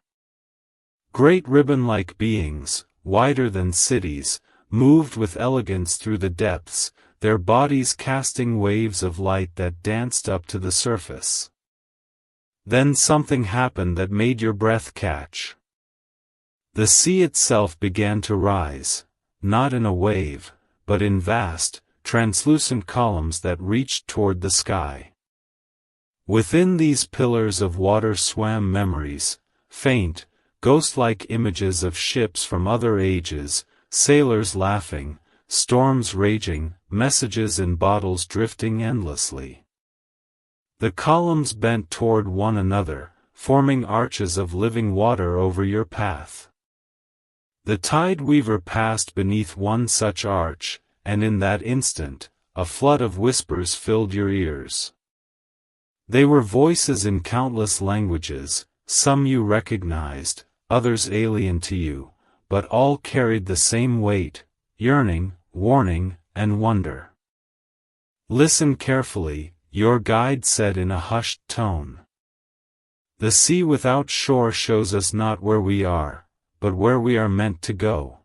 Great ribbon-like beings, wider than cities, moved with elegance through the depths, their bodies casting waves of light that danced up to the surface. Then something happened that made your breath catch. The sea itself began to rise, not in a wave, but in vast, translucent columns that reached toward the sky. Within these pillars of water swam memories, faint, ghost-like images of ships from other ages, sailors laughing, storms raging, messages in bottles drifting endlessly. The columns bent toward one another, forming arches of living water over your path. The tideweaver passed beneath one such arch, and in that instant, a flood of whispers filled your ears. They were voices in countless languages, some you recognized, others alien to you, but all carried the same weight, yearning, warning, and wonder. "Listen carefully," your guide said in a hushed tone. "The sea without shore shows us not where we are, but where we are meant to go."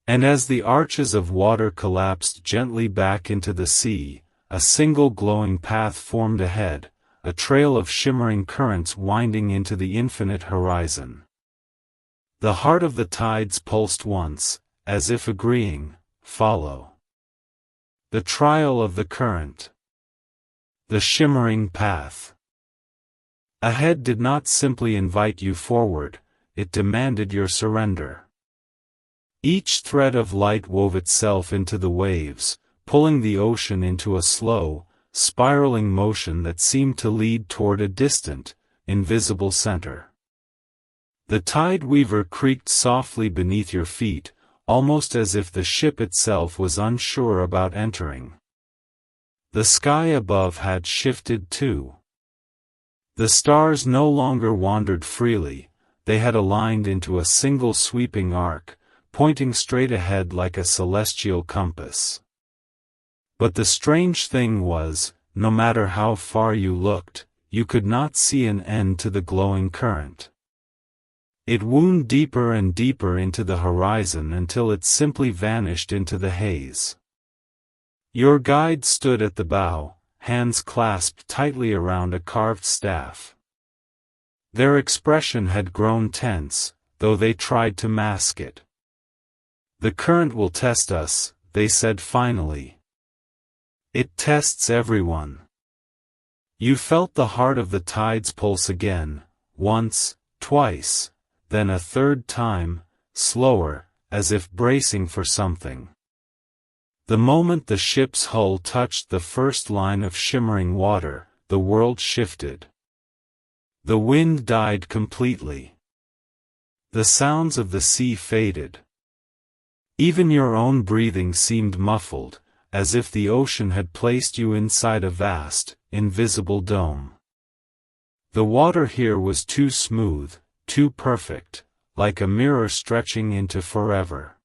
And as the arches of water collapsed gently back into the sea, a single glowing path formed ahead, a trail of shimmering currents winding into the infinite horizon. The heart of the tides pulsed once, as if agreeing, "Follow." The trial of the current. The shimmering path. Ahead did not simply invite you forward, it demanded your surrender. Each thread of light wove itself into the waves, pulling the ocean into a slow, spiraling motion that seemed to lead toward a distant, invisible center. The tideweaver creaked softly beneath your feet, almost as if the ship itself was unsure about entering. The sky above had shifted too. The stars no longer wandered freely, they had aligned into a single sweeping arc, pointing straight ahead like a celestial compass. But the strange thing was, no matter how far you looked, you could not see an end to the glowing current. It wound deeper and deeper into the horizon until it simply vanished into the haze. Your guide stood at the bow, hands clasped tightly around a carved staff. Their expression had grown tense, though they tried to mask it. "The current will test us," they said finally. "It tests everyone." You felt the heart of the tides pulse again, once, twice, then a third time, slower, as if bracing for something. The moment the ship's hull touched the first line of shimmering water, the world shifted. The wind died completely. The sounds of the sea faded. Even your own breathing seemed muffled, as if the ocean had placed you inside a vast, invisible dome. The water here was too smooth, too perfect, like a mirror stretching into forever.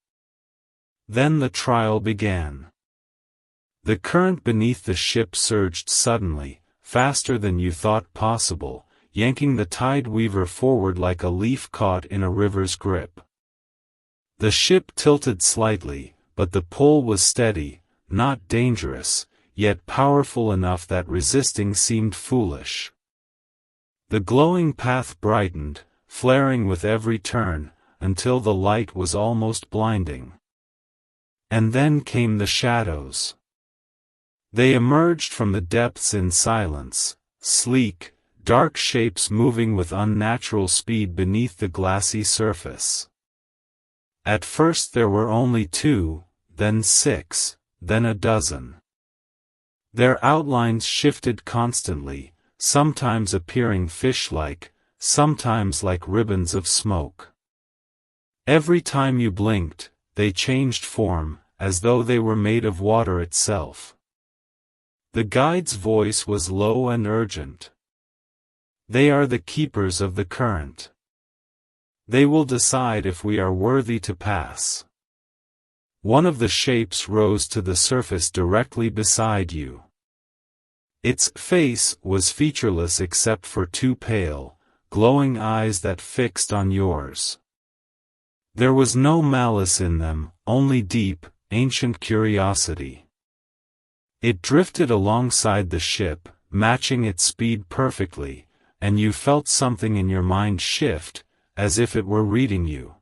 Then the trial began. The current beneath the ship surged suddenly, faster than you thought possible, yanking the tide weaver forward like a leaf caught in a river's grip. The ship tilted slightly, but the pull was steady, not dangerous, yet powerful enough that resisting seemed foolish. The glowing path brightened, flaring with every turn, until the light was almost blinding. And then came the shadows. They emerged from the depths in silence, sleek, dark shapes moving with unnatural speed beneath the glassy surface. At first there were only 2, then 6, then a dozen. Their outlines shifted constantly, sometimes appearing fish-like, sometimes like ribbons of smoke. Every time you blinked, they changed form, as though they were made of water itself. The guide's voice was low and urgent. They are the keepers of the current. They will decide if we are worthy to pass. One of the shapes rose to the surface directly beside you. Its face was featureless except for 2 pale, glowing eyes that fixed on yours. There was no malice in them, only deep, ancient curiosity. It drifted alongside the ship, matching its speed perfectly, and you felt something in your mind shift, as if it were reading you.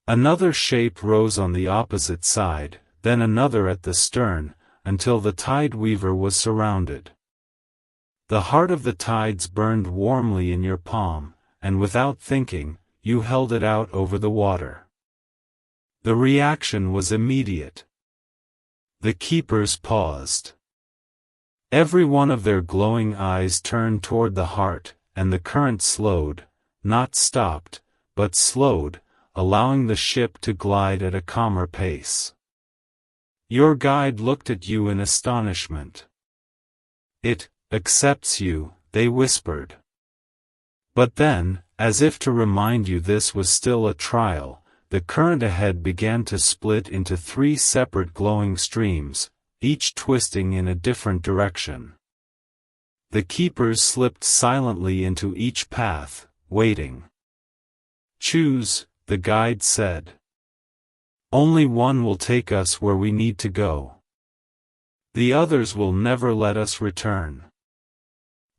Another shape rose on the opposite side, then another at the stern, until the tide weaver was surrounded. The heart of the tides burned warmly in your palm, and without thinking, you held it out over the water. The reaction was immediate. The keepers paused. Every one of their glowing eyes turned toward the heart, and the current slowed, not stopped, but slowed, allowing the ship to glide at a calmer pace. Your guide looked at you in astonishment. "It accepts you," they whispered. But then, as if to remind you this was still a trial, the current ahead began to split into 3 separate glowing streams, each twisting in a different direction. The keepers slipped silently into each path, waiting. "Choose," the guide said. "Only one will take us where we need to go. The others will never let us return."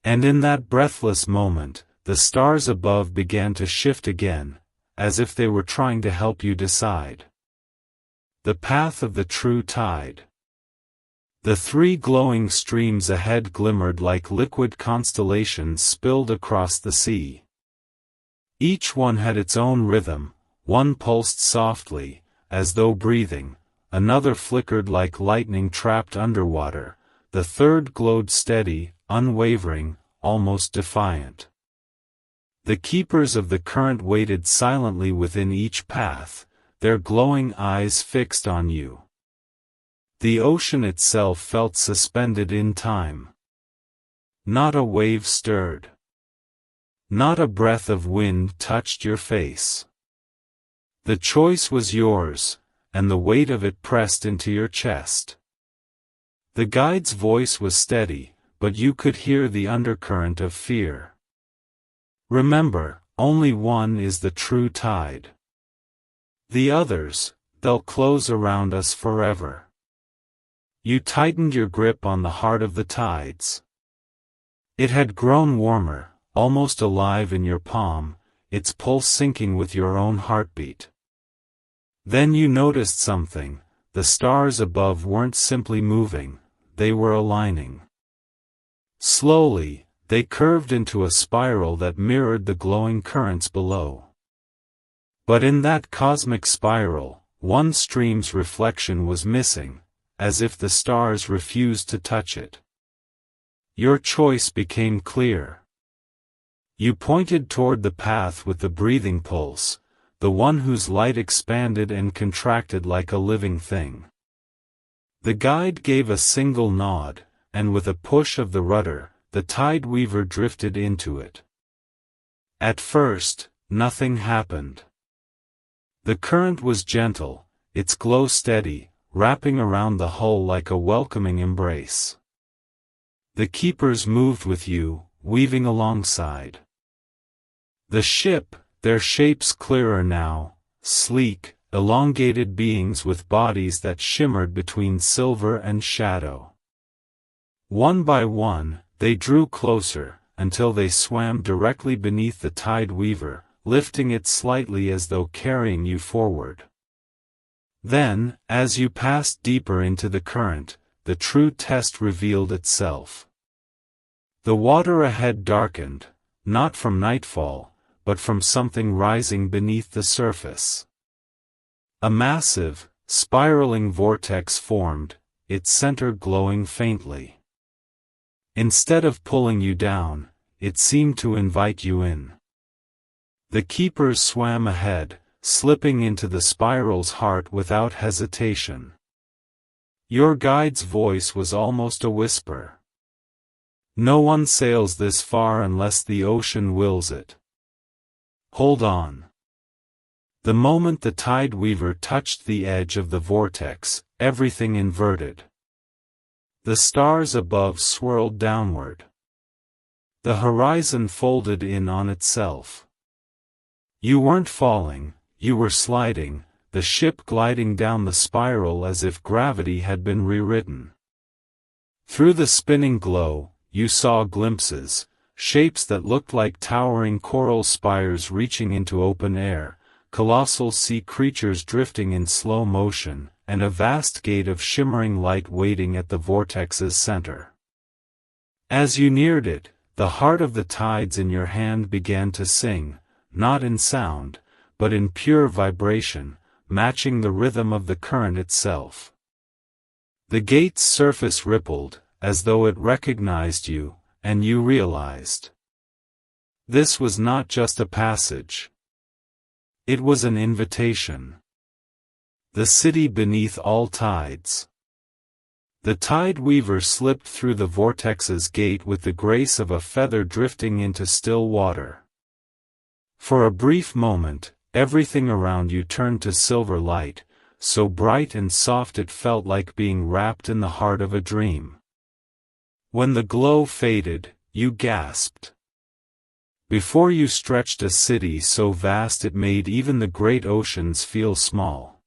And in that breathless moment, the stars above began to shift again, as if they were trying to help you decide. The path of the true tide. The 3 glowing streams ahead glimmered like liquid constellations spilled across the sea. Each one had its own rhythm, one pulsed softly, as though breathing, another flickered like lightning trapped underwater, the third glowed steady, unwavering, almost defiant. The keepers of the current waited silently within each path, their glowing eyes fixed on you. The ocean itself felt suspended in time. Not a wave stirred. Not a breath of wind touched your face. The choice was yours, and the weight of it pressed into your chest. The guide's voice was steady, but you could hear the undercurrent of fear. "Remember, only one is the true tide. The others, they'll close around us forever." You tightened your grip on the heart of the tides. It had grown warmer, almost alive in your palm, its pulse syncing with your own heartbeat. Then you noticed something. The stars above weren't simply moving, they were aligning. Slowly, they curved into a spiral that mirrored the glowing currents below. But in that cosmic spiral, one stream's reflection was missing, as if the stars refused to touch it. Your choice became clear. You pointed toward the path with the breathing pulse, the one whose light expanded and contracted like a living thing. The guide gave a single nod, and with a push of the rudder, the tide weaver drifted into it. At first, nothing happened. The current was gentle, its glow steady, wrapping around the hull like a welcoming embrace. The keepers moved with you, weaving alongside. The ship, their shapes clearer now, sleek, elongated beings with bodies that shimmered between silver and shadow. One by one, they drew closer, until they swam directly beneath the tide weaver, lifting it slightly as though carrying you forward. Then, as you passed deeper into the current, the true test revealed itself. The water ahead darkened, not from nightfall, but from something rising beneath the surface. A massive, spiraling vortex formed, its center glowing faintly. Instead of pulling you down, it seemed to invite you in. The keepers swam ahead, slipping into the spiral's heart without hesitation. Your guide's voice was almost a whisper. No one sails this far unless the ocean wills it. Hold on. The moment the tide weaver touched the edge of the vortex, everything inverted. The stars above swirled downward. The horizon folded in on itself. You weren't falling, you were sliding, the ship gliding down the spiral as if gravity had been rewritten. Through the spinning glow, you saw glimpses, shapes that looked like towering coral spires reaching into open air, colossal sea creatures drifting in slow motion, and a vast gate of shimmering light waiting at the vortex's center. As you neared it, the heart of the tides in your hand began to sing, not in sound, but in pure vibration, matching the rhythm of the current itself. The gate's surface rippled, as though it recognized you, and you realized. This was not just a passage. It was an invitation. The city beneath all tides. The tide weaver slipped through the vortex's gate with the grace of a feather drifting into still water. For a brief moment, everything around you turned to silver light, so bright and soft it felt like being wrapped in the heart of a dream. When the glow faded, you gasped. Before you stretched a city so vast it made even the great oceans feel small.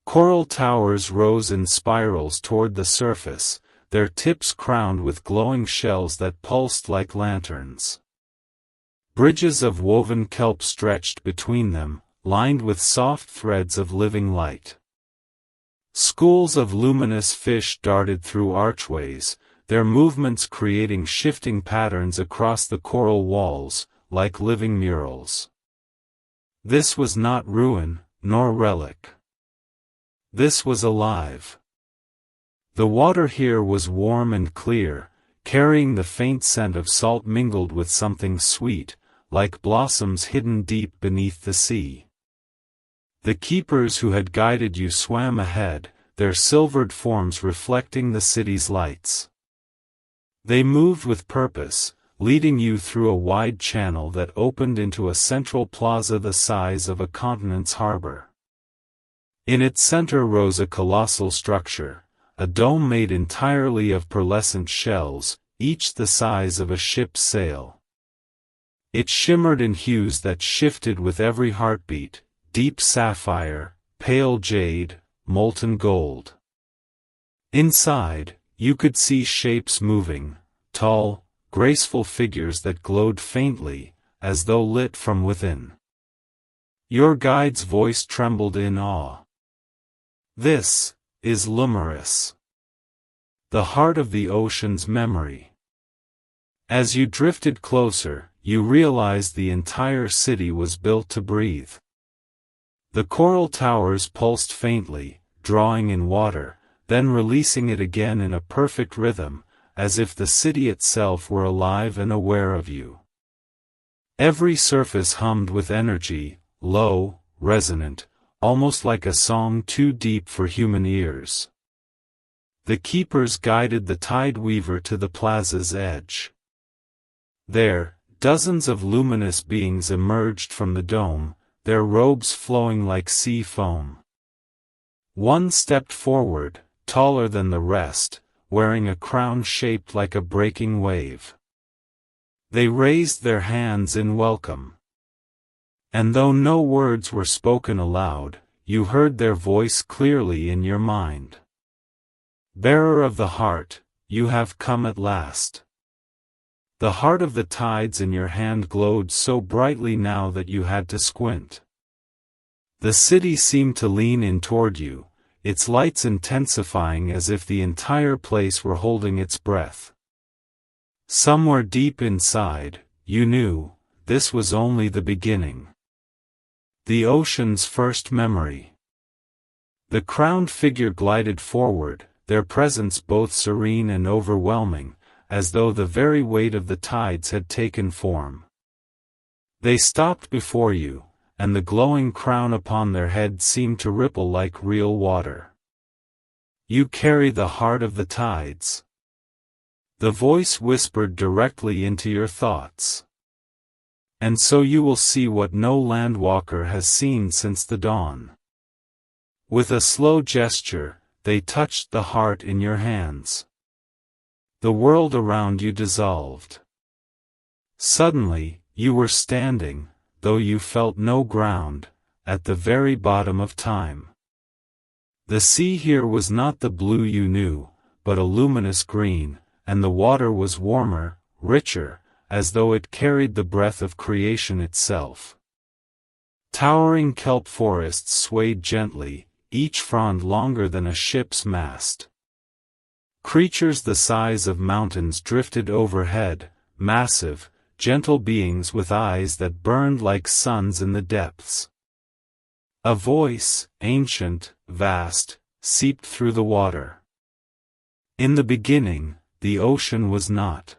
Coral towers rose in spirals toward the surface, their tips crowned with glowing shells that pulsed like lanterns. Bridges of woven kelp stretched between them, lined with soft threads of living light. Schools of luminous fish darted through archways, their movements creating shifting patterns across the coral walls, like living murals. This was not ruin, nor relic. This was alive. The water here was warm and clear, carrying the faint scent of salt mingled with something sweet, like blossoms hidden deep beneath the sea. The keepers who had guided you swam ahead, their silvered forms reflecting the city's lights. They moved with purpose, leading you through a wide channel that opened into a central plaza the size of a continent's harbor. In its center rose a colossal structure, a dome made entirely of pearlescent shells, each the size of a ship's sail. It shimmered in hues that shifted with every heartbeat, deep sapphire, pale jade, molten gold. Inside, you could see shapes moving, tall, graceful figures that glowed faintly, as though lit from within. Your guide's voice trembled in awe. This is Lumerus. The heart of the ocean's memory. As you drifted closer, you realized the entire city was built to breathe. The coral towers pulsed faintly, drawing in water, then releasing it again in a perfect rhythm, as if the city itself were alive and aware of you. Every surface hummed with energy, low, resonant, almost like a song too deep for human ears. The keepers guided the tide weaver to the plaza's edge. There, dozens of luminous beings emerged from the dome, their robes flowing like sea foam. One stepped forward, taller than the rest, wearing a crown shaped like a breaking wave. They raised their hands in welcome. And though no words were spoken aloud, you heard their voice clearly in your mind. Bearer of the heart, you have come at last. The heart of the tides in your hand glowed so brightly now that you had to squint. The city seemed to lean in toward you, its lights intensifying as if the entire place were holding its breath. Somewhere deep inside, you knew, this was only the beginning. The ocean's first memory. The crowned figure glided forward, their presence both serene and overwhelming, as though the very weight of the tides had taken form. They stopped before you, and the glowing crown upon their head seemed to ripple like real water. You carry the heart of the tides. The voice whispered directly into your thoughts. And so you will see what no landwalker has seen since the dawn. With a slow gesture, they touched the heart in your hands. The world around you dissolved. Suddenly, you were standing, though you felt no ground, at the very bottom of time. The sea here was not the blue you knew, but a luminous green, and the water was warmer, richer, as though it carried the breath of creation itself. Towering kelp forests swayed gently, each frond longer than a ship's mast. Creatures the size of mountains drifted overhead, massive, gentle beings with eyes that burned like suns in the depths. A voice, ancient, vast, seeped through the water. In the beginning, the ocean was not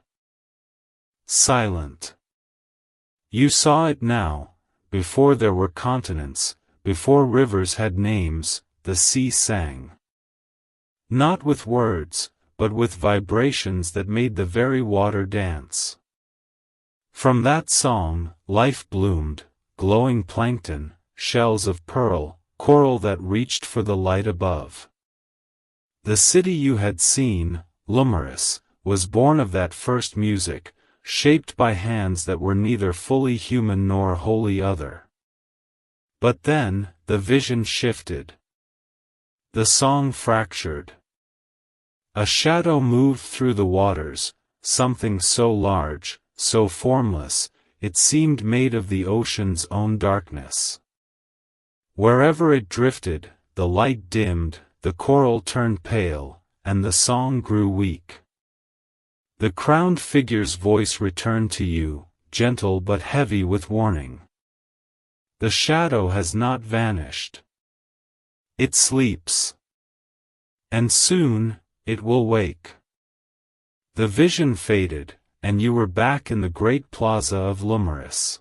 silent. You saw it now, before there were continents, before rivers had names, the sea sang. Not with words, but with vibrations that made the very water dance. From that song, life bloomed, glowing plankton, shells of pearl, coral that reached for the light above. The city you had seen, Lumerous, was born of that first music, shaped by hands that were neither fully human nor wholly other. But then, the vision shifted. The song fractured. A shadow moved through the waters, something so large, so formless, it seemed made of the ocean's own darkness. Wherever it drifted, the light dimmed, the coral turned pale, and the song grew weak. The crowned figure's voice returned to you, gentle but heavy with warning. The shadow has not vanished. It sleeps. And soon, it will wake. The vision faded, and you were back in the great plaza of Lumerous.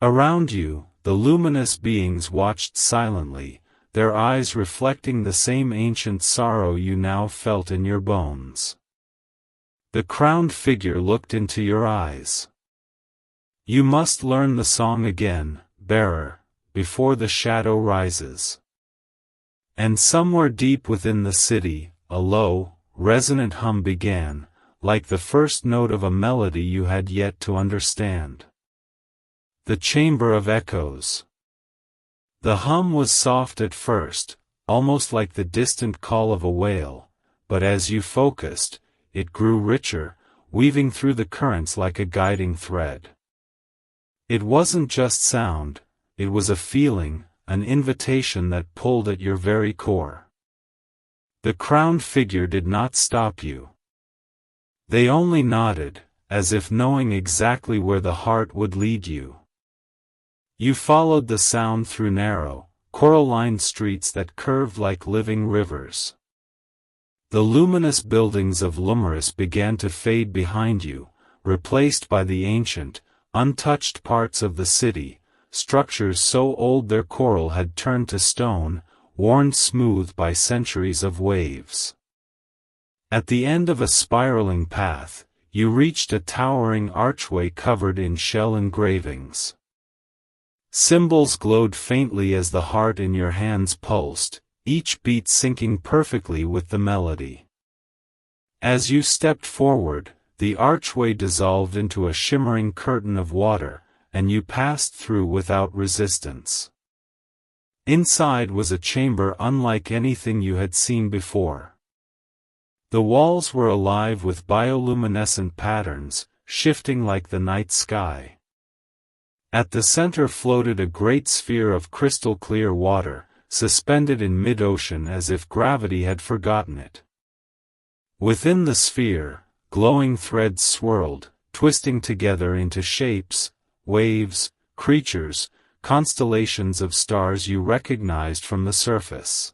Around you, the luminous beings watched silently, their eyes reflecting the same ancient sorrow you now felt in your bones. The crowned figure looked into your eyes. You must learn the song again, bearer, before the shadow rises. And somewhere deep within the city, a low, resonant hum began, like the first note of a melody you had yet to understand. The Chamber of Echoes. The hum was soft at first, almost like the distant call of a whale, but as you focused, it grew richer, weaving through the currents like a guiding thread. It wasn't just sound, it was a feeling, an invitation that pulled at your very core. The crowned figure did not stop you. They only nodded, as if knowing exactly where the heart would lead you. You followed the sound through narrow, coral-lined streets that curved like living rivers. The luminous buildings of Lumris began to fade behind you, replaced by the ancient, untouched parts of the city, structures so old their coral had turned to stone, worn smooth by centuries of waves. At the end of a spiraling path, you reached a towering archway covered in shell engravings. Symbols glowed faintly as the heart in your hands pulsed, each beat syncing perfectly with the melody. As you stepped forward, the archway dissolved into a shimmering curtain of water, and you passed through without resistance. Inside was a chamber unlike anything you had seen before. The walls were alive with bioluminescent patterns, shifting like the night sky. At the center floated a great sphere of crystal-clear water, suspended in mid-ocean as if gravity had forgotten it. Within the sphere, glowing threads swirled, twisting together into shapes, waves, creatures, constellations of stars you recognized from the surface.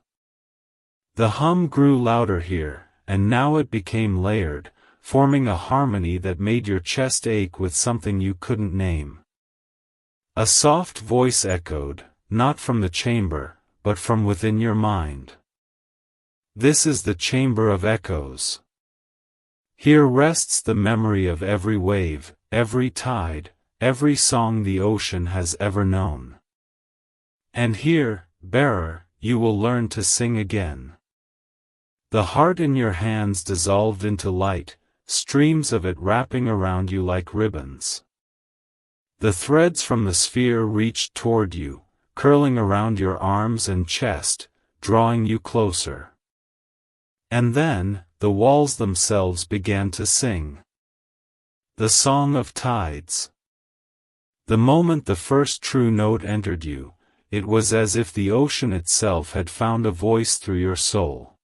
The hum grew louder here, and now it became layered, forming a harmony that made your chest ache with something you couldn't name. A soft voice echoed, not from the chamber, but from within your mind. This is the chamber of echoes. Here rests the memory of every wave, every tide, every song the ocean has ever known. And here, bearer, you will learn to sing again. The heart in your hands dissolved into light, streams of it wrapping around you like ribbons. The threads from the sphere reached toward you, curling around your arms and chest, drawing you closer. And then, the walls themselves began to sing. The song of tides. The moment the first true note entered you, it was as if the ocean itself had found a voice through your soul.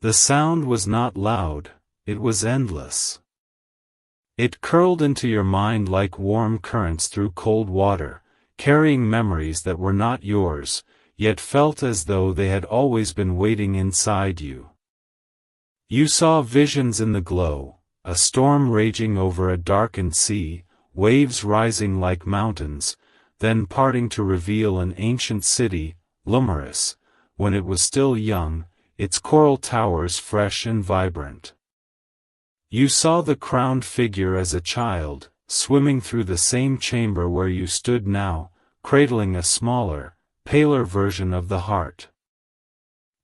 The sound was not loud, it was endless. It curled into your mind like warm currents through cold water, carrying memories that were not yours, yet felt as though they had always been waiting inside you. You saw visions in the glow, a storm raging over a darkened sea, waves rising like mountains, then parting to reveal an ancient city, Lumris, when it was still young, its coral towers fresh and vibrant. You saw the crowned figure as a child, swimming through the same chamber where you stood now, cradling a smaller, paler version of the heart.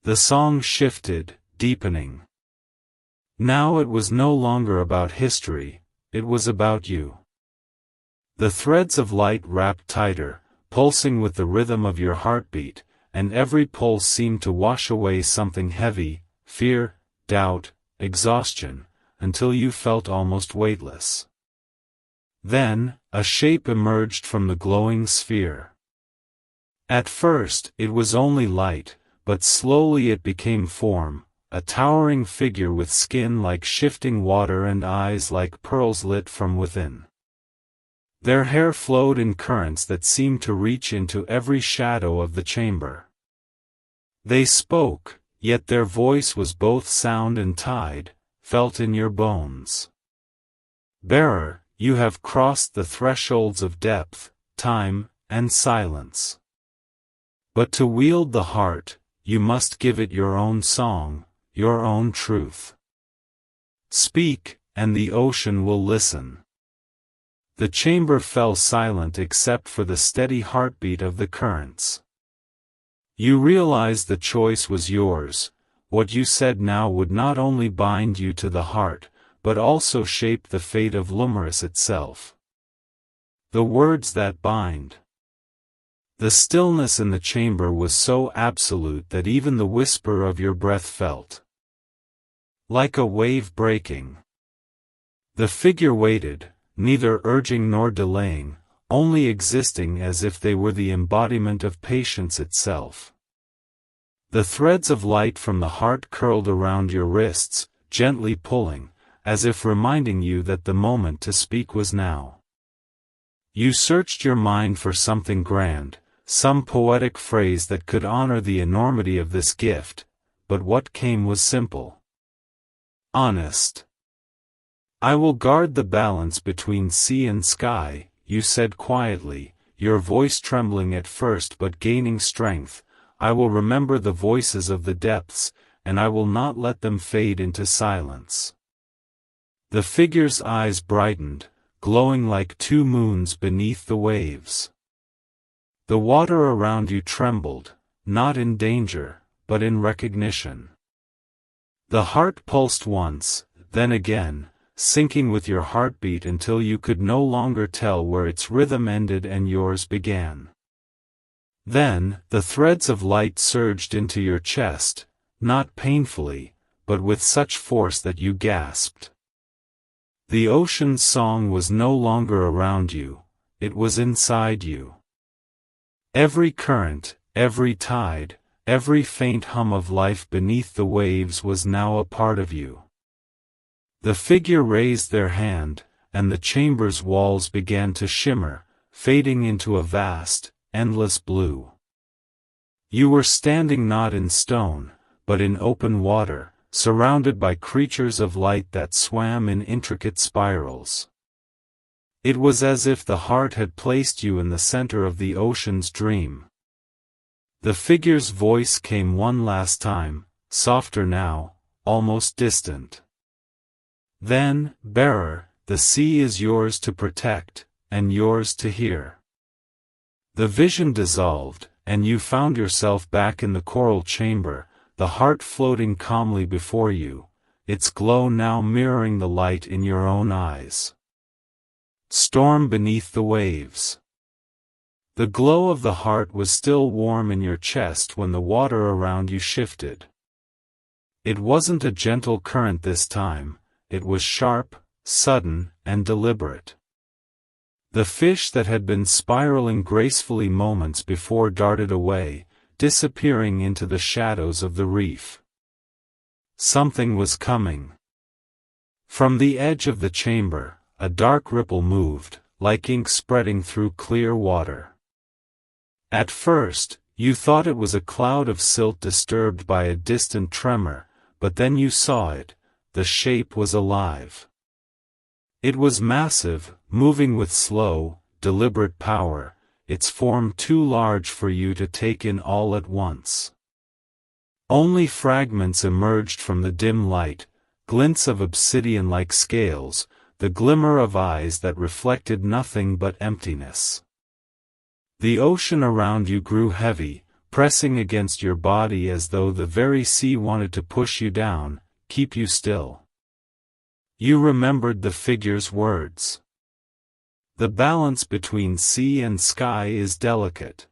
The song shifted, deepening. Now it was no longer about history, it was about you. The threads of light wrapped tighter, pulsing with the rhythm of your heartbeat, and every pulse seemed to wash away something heavy, fear, doubt, exhaustion, until you felt almost weightless. Then, a shape emerged from the glowing sphere. At first, it was only light, but slowly it became form, a towering figure with skin like shifting water and eyes like pearls lit from within. Their hair flowed in currents that seemed to reach into every shadow of the chamber. They spoke, yet their voice was both sound and tide, felt in your bones. Bearer, you have crossed the thresholds of depth, time, and silence. But to wield the heart, you must give it your own song, your own truth. Speak, and the ocean will listen. The chamber fell silent except for the steady heartbeat of the currents. You realized the choice was yours. What you said now would not only bind you to the heart, but also shape the fate of Lumris itself. The words that bind. The stillness in the chamber was so absolute that even the whisper of your breath felt like a wave breaking. The figure waited, neither urging nor delaying, only existing as if they were the embodiment of patience itself. The threads of light from the heart curled around your wrists, gently pulling, as if reminding you that the moment to speak was now. You searched your mind for something grand, some poetic phrase that could honor the enormity of this gift, but what came was simple. Honest. "I will guard the balance between sea and sky," you said quietly, your voice trembling at first but gaining strength. "I will remember the voices of the depths, and I will not let them fade into silence." The figure's eyes brightened, glowing like two moons beneath the waves. The water around you trembled, not in danger, but in recognition. The heart pulsed once, then again, syncing with your heartbeat until you could no longer tell where its rhythm ended and yours began. Then, the threads of light surged into your chest, not painfully, but with such force that you gasped. The ocean's song was no longer around you, it was inside you. Every current, every tide, every faint hum of life beneath the waves was now a part of you. The figure raised their hand, and the chamber's walls began to shimmer, fading into a vast, endless blue. You were standing not in stone, but in open water, surrounded by creatures of light that swam in intricate spirals. It was as if the heart had placed you in the center of the ocean's dream. The figure's voice came one last time, softer now, almost distant. "Then, bearer, the sea is yours to protect, and yours to hear." The vision dissolved, and you found yourself back in the coral chamber, the heart floating calmly before you, its glow now mirroring the light in your own eyes. Storm beneath the waves. The glow of the heart was still warm in your chest when the water around you shifted. It wasn't a gentle current this time, it was sharp, sudden, and deliberate. The fish that had been spiraling gracefully moments before darted away, disappearing into the shadows of the reef. Something was coming. From the edge of the chamber, a dark ripple moved, like ink spreading through clear water. At first, you thought it was a cloud of silt disturbed by a distant tremor, but then you saw it, the shape was alive. It was massive, moving with slow, deliberate power, its form too large for you to take in all at once. Only fragments emerged from the dim light, glints of obsidian-like scales, the glimmer of eyes that reflected nothing but emptiness. The ocean around you grew heavy, pressing against your body as though the very sea wanted to push you down, keep you still. You remembered the figure's words. The balance between sea and sky is delicate.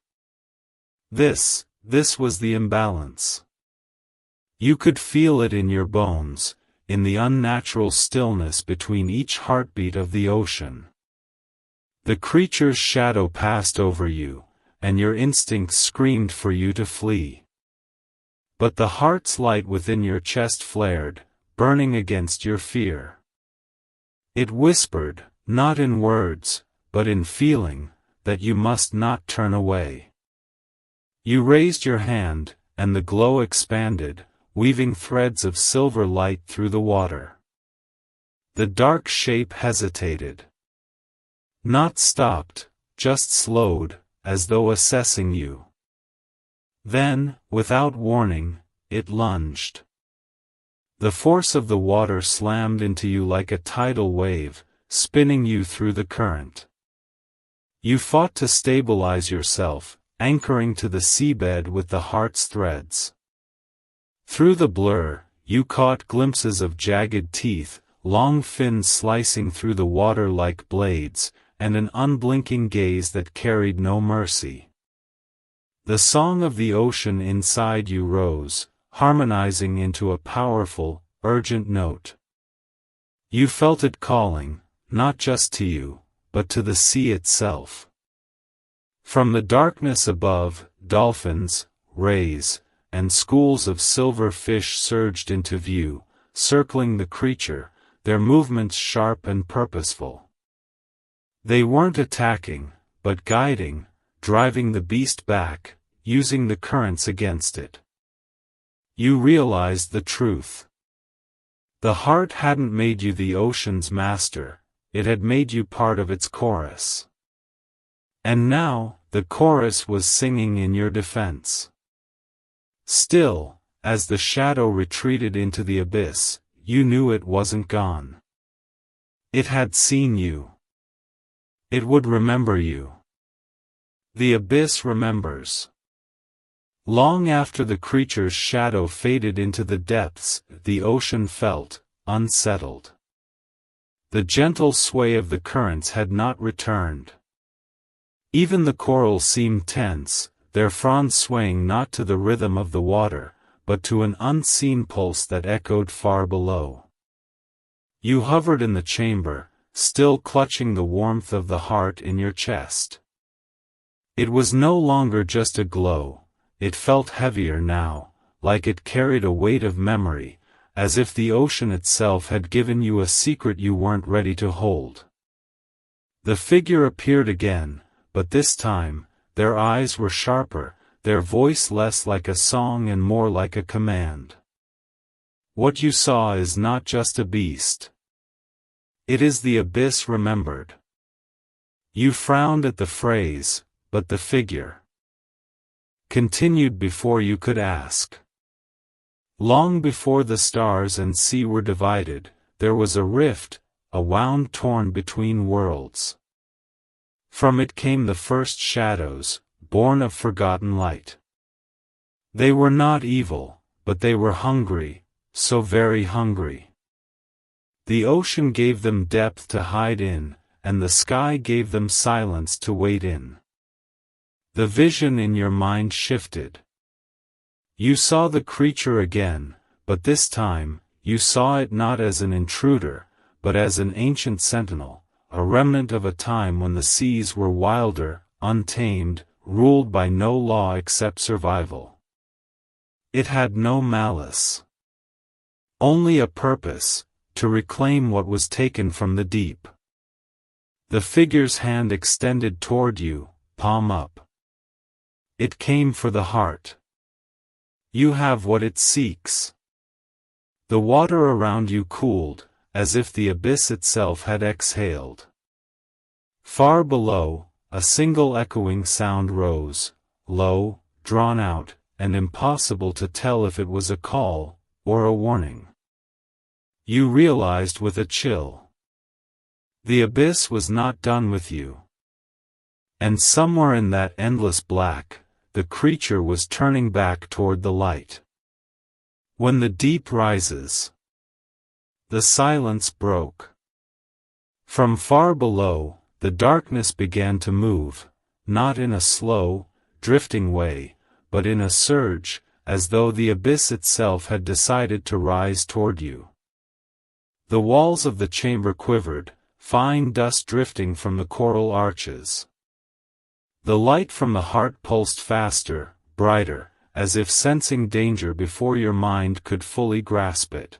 This was the imbalance. You could feel it in your bones, in the unnatural stillness between each heartbeat of the ocean. The creature's shadow passed over you, and your instincts screamed for you to flee. But the heart's light within your chest flared, burning against your fear. It whispered, not in words, but in feeling, that you must not turn away. You raised your hand, and the glow expanded, weaving threads of silver light through the water. The dark shape hesitated. Not stopped, just slowed, as though assessing you. Then, without warning, it lunged. The force of the water slammed into you like a tidal wave, spinning you through the current. You fought to stabilize yourself, anchoring to the seabed with the heart's threads. Through the blur, you caught glimpses of jagged teeth, long fins slicing through the water like blades, and an unblinking gaze that carried no mercy. The song of the ocean inside you rose, harmonizing into a powerful, urgent note. You felt it calling, not just to you, but to the sea itself. From the darkness above, dolphins, rays, and schools of silver fish surged into view, circling the creature, their movements sharp and purposeful. They weren't attacking, but guiding, driving the beast back, using the currents against it. You realized the truth. The heart hadn't made you the ocean's master, it had made you part of its chorus. And now, the chorus was singing in your defense. Still, as the shadow retreated into the abyss, you knew it wasn't gone. It had seen you. It would remember you. The abyss remembers. Long after the creature's shadow faded into the depths, the ocean felt unsettled. The gentle sway of the currents had not returned. Even the coral seemed tense, their fronds swaying not to the rhythm of the water, but to an unseen pulse that echoed far below. You hovered in the chamber, still clutching the warmth of the heart in your chest. It was no longer just a glow, it felt heavier now, like it carried a weight of memory, as if the ocean itself had given you a secret you weren't ready to hold. The figure appeared again, but this time, their eyes were sharper, their voice less like a song and more like a command. What you saw is not just a beast. It is the abyss remembered. You frowned at the phrase, but the figure continued before you could ask. Long before the stars and sea were divided, there was a rift, a wound torn between worlds. From it came the first shadows, born of forgotten light. They were not evil, but they were hungry, so very hungry. The ocean gave them depth to hide in, and the sky gave them silence to wait in. The vision in your mind shifted. You saw the creature again, but this time, you saw it not as an intruder, but as an ancient sentinel, a remnant of a time when the seas were wilder, untamed, ruled by no law except survival. It had no malice. Only a purpose, to reclaim what was taken from the deep. The figure's hand extended toward you, palm up. It came for the heart. You have what it seeks. The water around you cooled, as if the abyss itself had exhaled. Far below, a single echoing sound rose, low, drawn out, and impossible to tell if it was a call, or a warning. You realized with a chill. The abyss was not done with you. And somewhere in that endless black, the creature was turning back toward the light. When the deep rises, the silence broke. From far below, the darkness began to move, not in a slow, drifting way, but in a surge, as though the abyss itself had decided to rise toward you. The walls of the chamber quivered, fine dust drifting from the coral arches. The light from the heart pulsed faster, brighter, as if sensing danger before your mind could fully grasp it.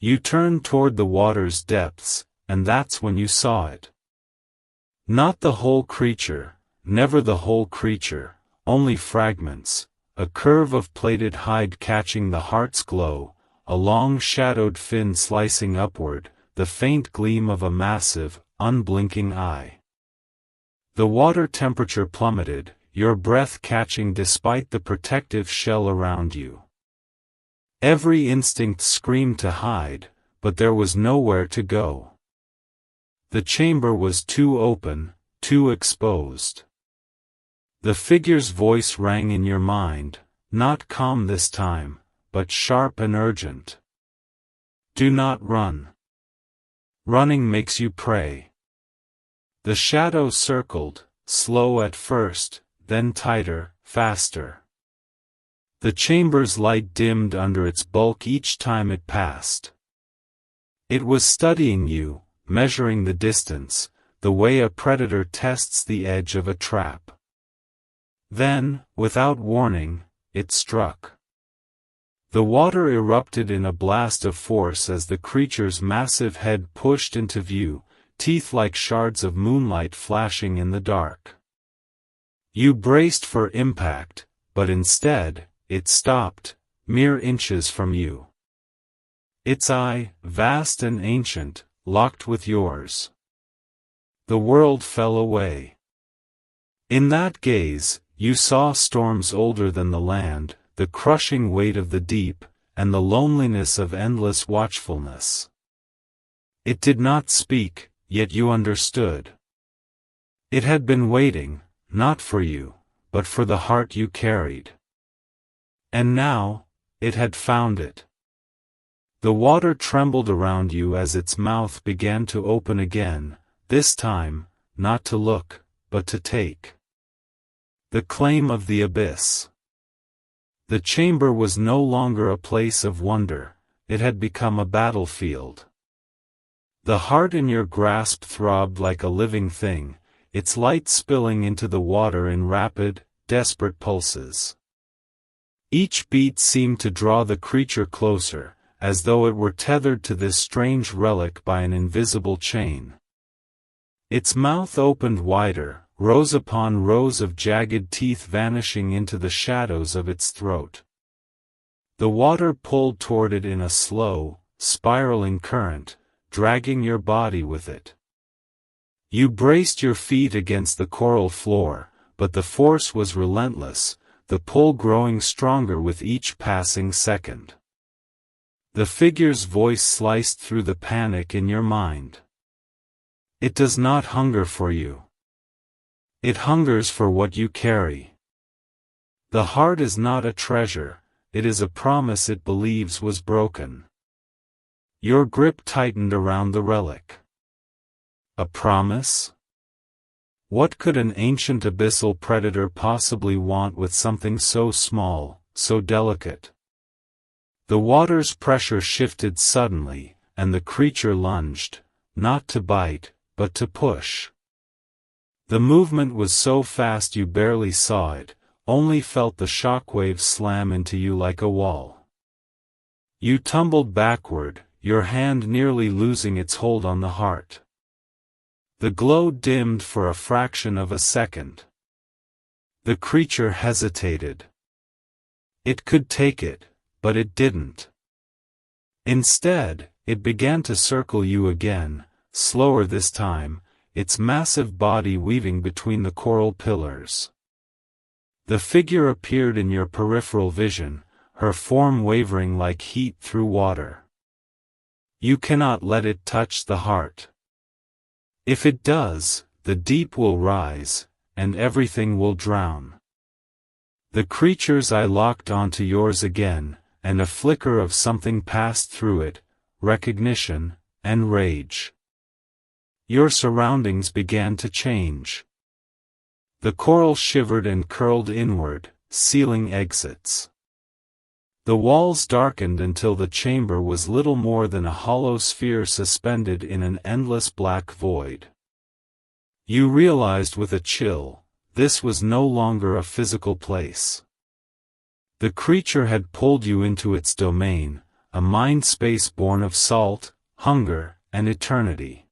You turned toward the water's depths, and that's when you saw it. Not the whole creature, never the whole creature, only fragments, a curve of plated hide catching the heart's glow, a long shadowed fin slicing upward, the faint gleam of a massive, unblinking eye. The water temperature plummeted, your breath catching despite the protective shell around you. Every instinct screamed to hide, but there was nowhere to go. The chamber was too open, too exposed. The figure's voice rang in your mind, not calm this time, but sharp and urgent. Do not run. Running makes you prey. The shadow circled, slow at first, then tighter, faster. The chamber's light dimmed under its bulk each time it passed. It was studying you, measuring the distance, the way a predator tests the edge of a trap. Then, without warning, it struck. The water erupted in a blast of force as the creature's massive head pushed into view, teeth like shards of moonlight flashing in the dark. You braced for impact, but instead, it stopped, mere inches from you. Its eye, vast and ancient, locked with yours. The world fell away. In that gaze, you saw storms older than the land, the crushing weight of the deep, and the loneliness of endless watchfulness. It did not speak, yet you understood. It had been waiting, not for you, but for the heart you carried. And now, it had found it. The water trembled around you as its mouth began to open again, this time, not to look, but to take. The claim of the abyss. The chamber was no longer a place of wonder, it had become a battlefield. The heart in your grasp throbbed like a living thing, its light spilling into the water in rapid, desperate pulses. Each beat seemed to draw the creature closer, as though it were tethered to this strange relic by an invisible chain. Its mouth opened wider, rows upon rows of jagged teeth vanishing into the shadows of its throat. The water pulled toward it in a slow, spiraling current, dragging your body with it. You braced your feet against the coral floor, but the force was relentless, the pull growing stronger with each passing second. The figure's voice sliced through the panic in your mind. It does not hunger for you. It hungers for what you carry. The heart is not a treasure, it is a promise it believes was broken. Your grip tightened around the relic. A promise? What could an ancient abyssal predator possibly want with something so small, so delicate? The water's pressure shifted suddenly, and the creature lunged, not to bite, but to push. The movement was so fast you barely saw it, only felt the shockwaves slam into you like a wall. You tumbled backward, your hand nearly losing its hold on the heart. The glow dimmed for a fraction of a second. The creature hesitated. It could take it, but it didn't. Instead, it began to circle you again, slower this time, its massive body weaving between the coral pillars. The figure appeared in your peripheral vision, her form wavering like heat through water. You cannot let it touch the heart. If it does, the deep will rise, and everything will drown. The creature's eye locked onto yours again, and a flicker of something passed through it, recognition, and rage. Your surroundings began to change. The coral shivered and curled inward, sealing exits. The walls darkened until the chamber was little more than a hollow sphere suspended in an endless black void. You realized with a chill, this was no longer a physical place. The creature had pulled you into its domain, a mind space born of salt, hunger, and eternity.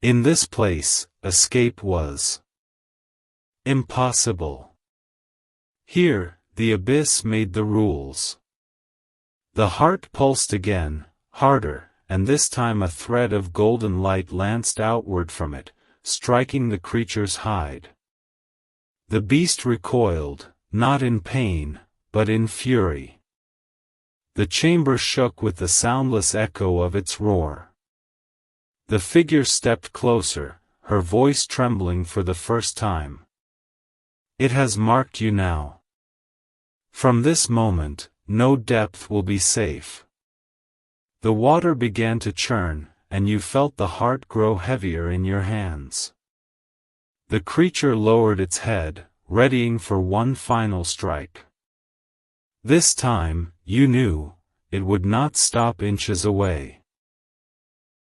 In this place, escape was impossible. Here, the abyss made the rules. The heart pulsed again, harder, and this time a thread of golden light lanced outward from it, striking the creature's hide. The beast recoiled, not in pain, but in fury. The chamber shook with the soundless echo of its roar. The figure stepped closer, her voice trembling for the first time. It has marked you now. From this moment, no depth will be safe. The water began to churn, and you felt the heart grow heavier in your hands. The creature lowered its head, readying for one final strike. This time, you knew, it would not stop inches away.